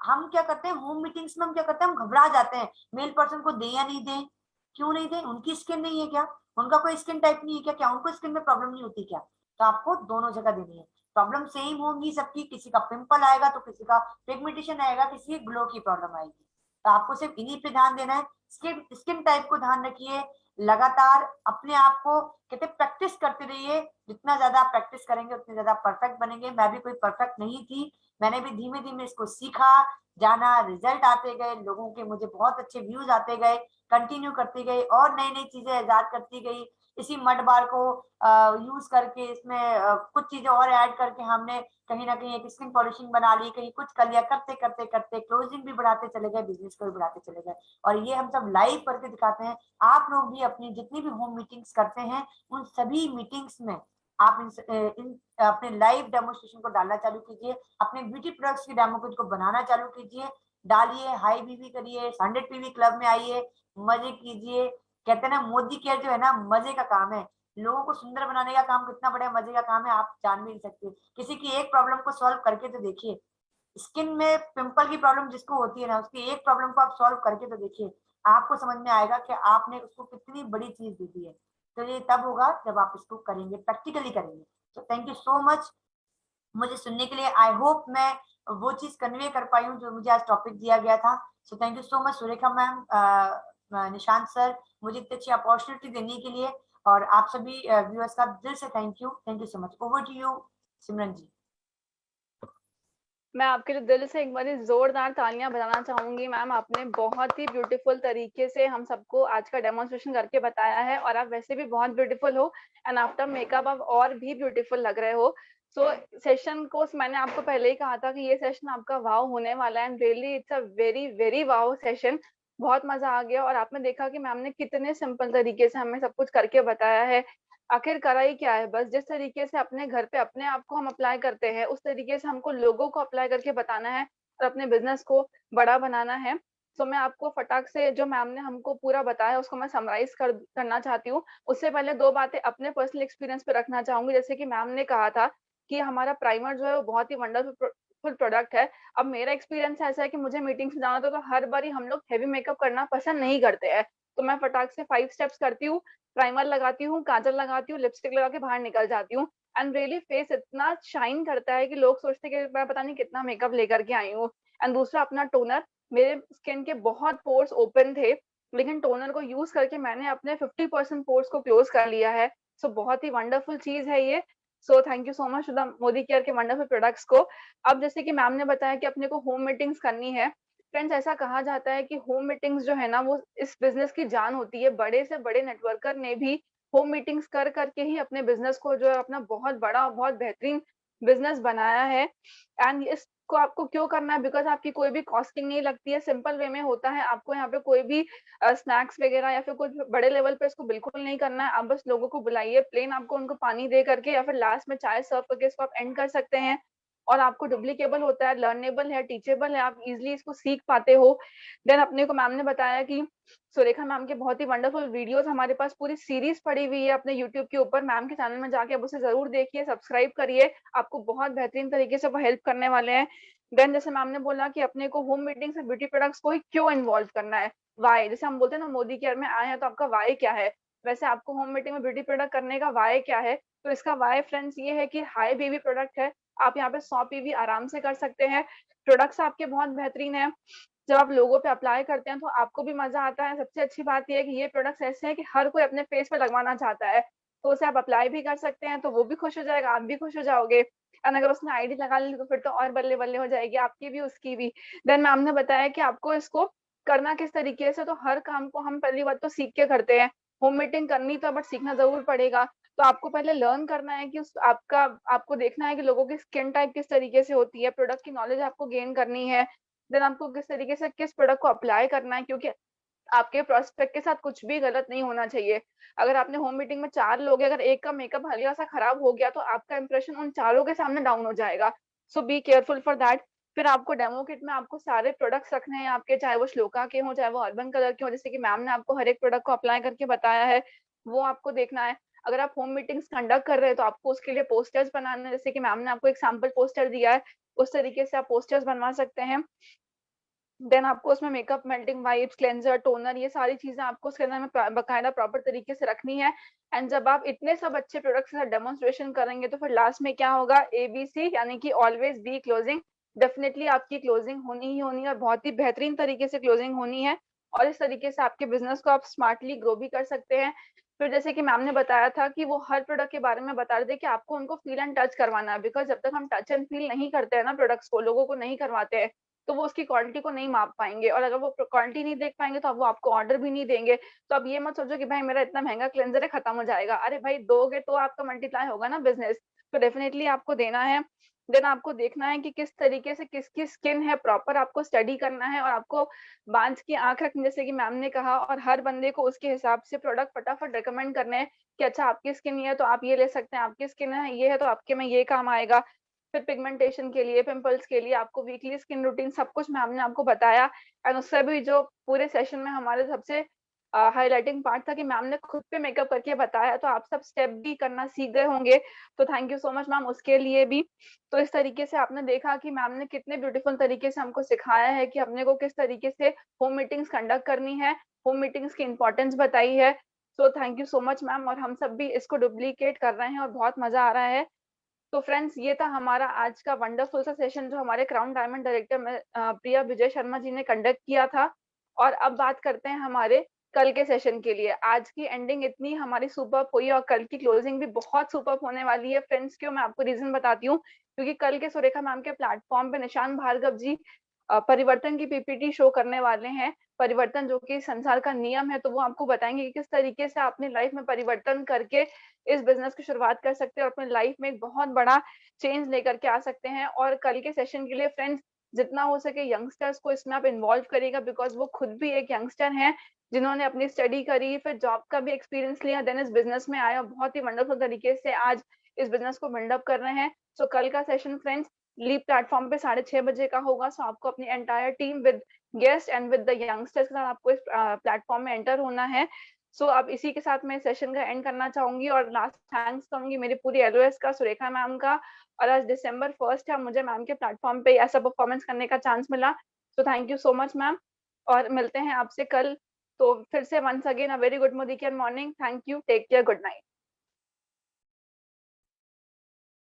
हम क्या करते हैं होम मीटिंग्स में, हम क्या करते हैं, हम घबरा जाते हैं मेल पर्सन को दे या नहीं दें। क्यों नहीं दें, उनकी स्किन नहीं है क्या, उनका कोई स्किन टाइप नहीं है क्या, क्या उनको स्किन में प्रॉब्लम नहीं होती क्या। तो आपको दोनों जगह देनी है। प्रॉब्लम सेम होंगी सबकी, किसी का पिंपल आएगा तो किसी का पिगमेंटेशन आएगा, किसी की ग्लो की प्रॉब्लम आएगी। तो आपको सिर्फ इन्हीं पे ध्यान देना है। स्किन टाइप को ध्यान रखिए, लगातार अपने आप को कहते प्रैक्टिस करते रहिए। जितना ज्यादा आप प्रैक्टिस करेंगे उतने ज्यादा परफेक्ट बनेंगे। मैं भी कोई परफेक्ट नहीं थी, मैंने भी धीमे धीमे इसको सीखा, जाना, रिजल्ट आते गए, लोगों के मुझे बहुत अच्छे व्यूज आते गए, कंटिन्यू करती गई और नई नई चीजें इजाद करती गई। इसी मड बार को यूज करके इसमें कुछ चीजें और ऐड करके हमने कहीं ना कहीं एक स्किन पॉलिशिंग बना ली, कहीं कुछ कर लिया, करते करते करते क्लोजिंग भी बढ़ाते चले गए, बिजनेस को भी बढ़ाते चले गए। और ये हम सब लाइव करके दिखाते हैं। आप लोग भी अपनी जितनी भी होम मीटिंग्स करते हैं उन सभी मीटिंग्स में आप इन अपने लाइव डेमोस्ट्रेशन को डालना चालू कीजिए, अपने ब्यूटी प्रोडक्ट्स की डेमो को बनाना चालू कीजिए, डालिए, हाई बीवी करिए, 100 पीवी क्लब में आइए, मजे कीजिए। कहते हैं ना मोदी केयर जो है ना मजे का काम है। लोगों को सुंदर बनाने का काम कितना बड़ा मजे का काम है आप जान भी नहीं सकते। किसी की एक प्रॉब्लम को सॉल्व करके तो देखिए। स्किन में पिंपल की प्रॉब्लम जिसको होती है ना, उसकी एक प्रॉब्लम को आप सॉल्व करके तो देखिए, आपको समझ में आएगा कि आपने उसको कितनी बड़ी चीज दे दी है। तो ये तब होगा जब आप इसको करेंगे, प्रैक्टिकली करेंगे। तो थैंक यू सो मच मुझे सुनने के लिए। आई होप मैं वो चीज कन्वे कर पाई हूँ जो मुझे आज टॉपिक दिया गया था। सो thank you so much Surekha ma'am, Nishant sir, मुझे इतनी अच्छी अपॉर्चुनिटी देने के लिए। और आप सभी व्यूअर्स का दिल से thank you so much. Over to you Simran ji. मैं आपके लिए दिल से एक बार जोरदार तालियां बजाना चाहूंगी मैम। आपने बहुत ही ब्यूटीफुल तरीके से हम सबको आज का डेमोन्स्ट्रेशन करके बताया है और आप वैसे भी बहुत ब्यूटीफुल हो एंड आफ्टर मेकअप आप और भी ब्यूटीफुल लग रहे हो। सो सेशन को मैंने आपको पहले ही कहा था कि ये सेशन आपका वाव होने वाला है and really it's a very very wow session. बहुत मजा आ गया और आपने देखा कि मैम ने कितने सिंपल तरीके से हमें सब कुछ करके बताया है। आखिर करा ही क्या है, बस जिस तरीके से अपने घर पे अपने आप को हम अप्लाई करते हैं उस तरीके से हमको लोगों को अप्लाई करके बताना है और अपने बिजनेस को बड़ा बनाना है। तो मैं आपको फटाक से जो मैम ने हमको पूरा बताया उसको मैं समराइज करना चाहती हूँ। उससे पहले दो बातें अपने पर्सनल एक्सपीरियंस पे रखना चाहूंगी। जैसे कि मैम ने कहा था कि हमारा प्राइमर जो है वो बहुत ही वंडरफुल प्रोडक्ट है। अब मेरा एक्सपीरियंस ऐसा है कि मुझे मीटिंग्स में जाना था तो हर बार हम लोग हैवी मेकअप करना पसंद नहीं करते हैं। तो मैं फटाक से 5 स्टेप्स करती हूँ, प्राइमर लगाती हूँ, काजल लगाती हूँ, लिपस्टिक लगा के बाहर निकल जाती हूँ एंड रियली फेस इतना शाइन करता है कि लोग सोचते हैं कि मैं पता नहीं कितना मेकअप लेकर के आई हूँ। एंड दूसरा अपना टोनर, मेरे स्किन के बहुत पोर्स ओपन थे लेकिन टोनर को यूज करके मैंने अपने 50% पोर्स को क्लोज कर लिया है। सो बहुत ही वंडरफुल चीज है ये। So thank you so much to the Modi care के वंडरफुल प्रोडक्ट्स को। अब जैसे कि मैम ने बताया कि अपने को होम मीटिंग्स करनी है। फ्रेंड्स ऐसा कहा जाता है कि होम मीटिंग्स जो है ना वो इस बिजनेस की जान होती है। बड़े से बड़े नेटवर्कर ने भी होम मीटिंग्स कर करके ही अपने बिजनेस को जो है अपना बहुत बड़ा बहुत बेहतरीन बिजनेस बनाया है। एंड इसको आपको क्यों करना है, बिकॉज आपकी कोई भी कॉस्टिंग नहीं लगती है, सिंपल वे में होता है। आपको यहाँ पे कोई भी स्नैक्स वगैरह या फिर कुछ बड़े लेवल पे इसको बिल्कुल नहीं करना है। आप बस लोगों को बुलाइए, प्लेन आपको उनको पानी दे करके या फिर लास्ट में चाय सर्व करके इसको आप एंड कर सकते हैं। और आपको डुप्लीकेबल होता है, लर्नेबल है, टीचेबल है, आप इजिली इसको सीख पाते हो। देन अपने को मैम ने बताया कि सुरेखा मैम के बहुत ही वंडरफुल वीडियोस हमारे पास पूरी सीरीज पड़ी हुई है अपने यूट्यूब के ऊपर। मैम के चैनल में जाके आप उसे जरूर देखिए, सब्सक्राइब करिए, आपको बहुत बेहतरीन तरीके से वो हेल्प करने वाले हैं। देन जैसे मैम ने बोला कि अपने को होम मीटिंग से ब्यूटी प्रोडक्ट्स को ही क्यों इन्वॉल्व करना है, वाई, जैसे हम बोलते हैं ना मोदी केयर में आए हैं तो आपका वाई क्या है, वैसे आपको होम मीटिंग में ब्यूटी प्रोडक्ट करने का वाई क्या है। तो इसका वाई फ्रेंड्स ये है कि हाई बेबी प्रोडक्ट है, आप यहाँ पे 100 पीवी आराम से कर सकते हैं। प्रोडक्ट्स आपके बहुत बेहतरीन है, जब आप लोगों पे अप्लाई करते हैं तो आपको भी मजा आता है। सबसे अच्छी बात ये है कि ये प्रोडक्ट्स ऐसे हैं कि हर कोई अपने फेस पे लगवाना चाहता है, तो उसे आप अप्लाई भी कर सकते हैं, तो वो भी खुश हो जाएगा, आप भी खुश हो जाओगे। एंड अगर उसने आईडी लगा ली तो फिर तो और बल्ले बल्ले हो जाएगी, आपकी भी उसकी भी। देन मैम ने बताया कि आपको इसको करना किस तरीके से, तो हर काम को हम पहली बात तो सीख के करते हैं। होम मीटिंग करनी तो बट सीखना जरूर पड़ेगा। तो आपको पहले लर्न करना है कि आपको देखना है कि लोगों की स्किन टाइप किस तरीके से होती है, प्रोडक्ट की नॉलेज आपको गेन करनी है। देन आपको किस तरीके से किस प्रोडक्ट को अप्लाई करना है, क्योंकि आपके प्रोस्पेक्ट के साथ कुछ भी गलत नहीं होना चाहिए। अगर आपने होम मीटिंग में 4 लोग हैं, अगर एक का मेकअप हल्का सा खराब हो गया तो आपका इंप्रेशन उन चारों के सामने डाउन हो जाएगा। सो बी केयरफुल फॉर दैट। फिर आपको डेमो किट में आपको सारे प्रोडक्ट्स रखने हैं आपके, चाहे वो श्लोका के हों चाहे वो अर्बन कलर के हों, जैसे कि मैम ने आपको हर एक प्रोडक्ट को अप्लाई करके बताया है, वो आपको देखना है। अगर आप होम मीटिंग्स कंडक्ट कर रहे हैं तो आपको उसके लिए पोस्टर्स बनाने हैं, जैसे कि मैम ने आपको एक सैम्पल पोस्टर दिया है, उस तरीके से आप पोस्टर्स बनवा सकते हैं। देन आपको उसमें makeup, melting wipes, cleanser, toner, ये सारी चीजें आपको उसके अंदर में बकायदा प्रॉपर तरीके से रखनी है। एंड जब आप इतने सब अच्छे प्रोडक्ट्स के साथ डेमोन्स्ट्रेशन करेंगे तो फिर लास्ट में क्या होगा, ABC यानी कि ऑलवेज बी क्लोजिंग। डेफिनेटली आपकी क्लोजिंग होनी ही होनी है और बहुत ही बेहतरीन तरीके से क्लोजिंग होनी है और इस तरीके से आपके बिजनेस को आप स्मार्टली ग्रो भी कर सकते हैं। फिर जैसे कि मैम ने बताया था कि वो हर प्रोडक्ट के बारे में बता रहे थे कि आपको उनको फील एंड टच करवाना है, बिकॉज जब तक हम टच एंड फील नहीं करते हैं ना प्रोडक्ट्स को, लोगों को नहीं करवाते हैं, तो वो उसकी क्वालिटी को नहीं माप पाएंगे और अगर वो क्वालिटी नहीं देख पाएंगे तो वो आपको ऑर्डर भी नहीं देंगे। तो अब ये मत सोचो कि भाई मेरा इतना महंगा क्लेंजर है खत्म हो जाएगा, अरे भाई दोगे तो आपका मल्टीप्लाई होगा ना बिजनेस, तो डेफिनेटली आपको देना है। देन आपको देखना है कि किस तरीके से किसकी स्किन है, प्रॉपर आपको स्टडी करना है और आपको बांझ की आंख रखनी, जैसे कि मैम ने कहा, और हर बंदे को उसके हिसाब से प्रोडक्ट फटाफट रिकमेंड करने हैं कि अच्छा आपकी स्किन ये है तो आप ये ले सकते हैं, आपकी स्किन है ये है तो आपके में ये काम आएगा। फिर पिगमेंटेशन के लिए, पिंपल्स के लिए आपको वीकली स्किन रूटीन सब कुछ मैम ने आपको बताया। एंड उससे भी जो पूरे सेशन में हमारे सबसे हाइलाइटिंग पार्ट था कि मैम ने खुद पे मेकअप करके बताया, तो आप सब स्टेप भी करना सीख गए होंगे, तो thank you so much ma'am उसके लिए भी। तो इस तरीके से आपने देखा कि मैम ने कितने ब्यूटीफुल तरीके से हमको सिखाया है कि अपने को किस तरीके से होम मीटिंग्स कंडक्ट करनी है, होम मीटिंग्स की इंपॉर्टेंस बताई है। सो thank you so much ma'am, और हम सब भी इसको डुप्लीकेट कर रहे हैं और बहुत मजा आ रहा है। तो फ्रेंड्स ये था हमारा आज का वंडरफुल सा सेशन जो हमारे क्राउन डायमंड डायरेक्टर में प्रिया विजय शर्मा जी ने कंडक्ट किया था। और अब बात करते हैं हमारे कल के सेशन के लिए। आज की एंडिंग इतनी हमारी सुपर्ब हुई और कल की क्लोजिंग भी बहुत सुपर्ब होने वाली है फ्रेंड्स। क्यों, मैं आपको रीजन बताती हूँ। क्योंकि कल के सुरेखा मैम के प्लेटफॉर्म पे निशान भार्गव जी परिवर्तन की पीपीटी शो करने वाले हैं। परिवर्तन जो कि संसार का नियम है, तो वो आपको बताएंगे कि किस तरीके से अपनी लाइफ में परिवर्तन करके इस बिजनेस की शुरुआत कर सकते हैं और अपनी लाइफ में एक बहुत बड़ा चेंज लेकर के आ सकते हैं। और कल के सेशन के लिए फ्रेंड्स जितना हो सके यंगस्टर्स को इसमें आप इन्वॉल्व करिएगा, बिकॉज वो खुद भी एक यंगस्टर हैं जिन्होंने अपनी स्टडी करी, फिर जॉब का भी एक्सपीरियंस लिया, देन इस बिजनेस में आए और बहुत ही वंडरफुल तरीके से आज इस बिजनेस को बिल्डअप कर रहे हैं। सो कल का सेशन फ्रेंड्स लीव प्लेटफॉर्म पे 6:30 बजे का होगा। सो आपको अपनी entire team with guest and with the youngsters के साथ आपको इस प्लेटफॉर्म में एंटर होना है। सो अब इसी के साथ मैं सेशन का एंड करना चाहूंगी और लास्ट थैंक्स करूंगी मेरी पूरी एलओएस का, सुरेखा मैम का। और आज दिसंबर 1 है, मुझे मैम के प्लेटफॉर्म पे ऐसा परफॉर्मेंस करने का चांस मिला। So thank you so much ma'am, और मिलते हैं आपसे कल। तो फिर से once again a very good Modi care morning. Thank you, take care, good night.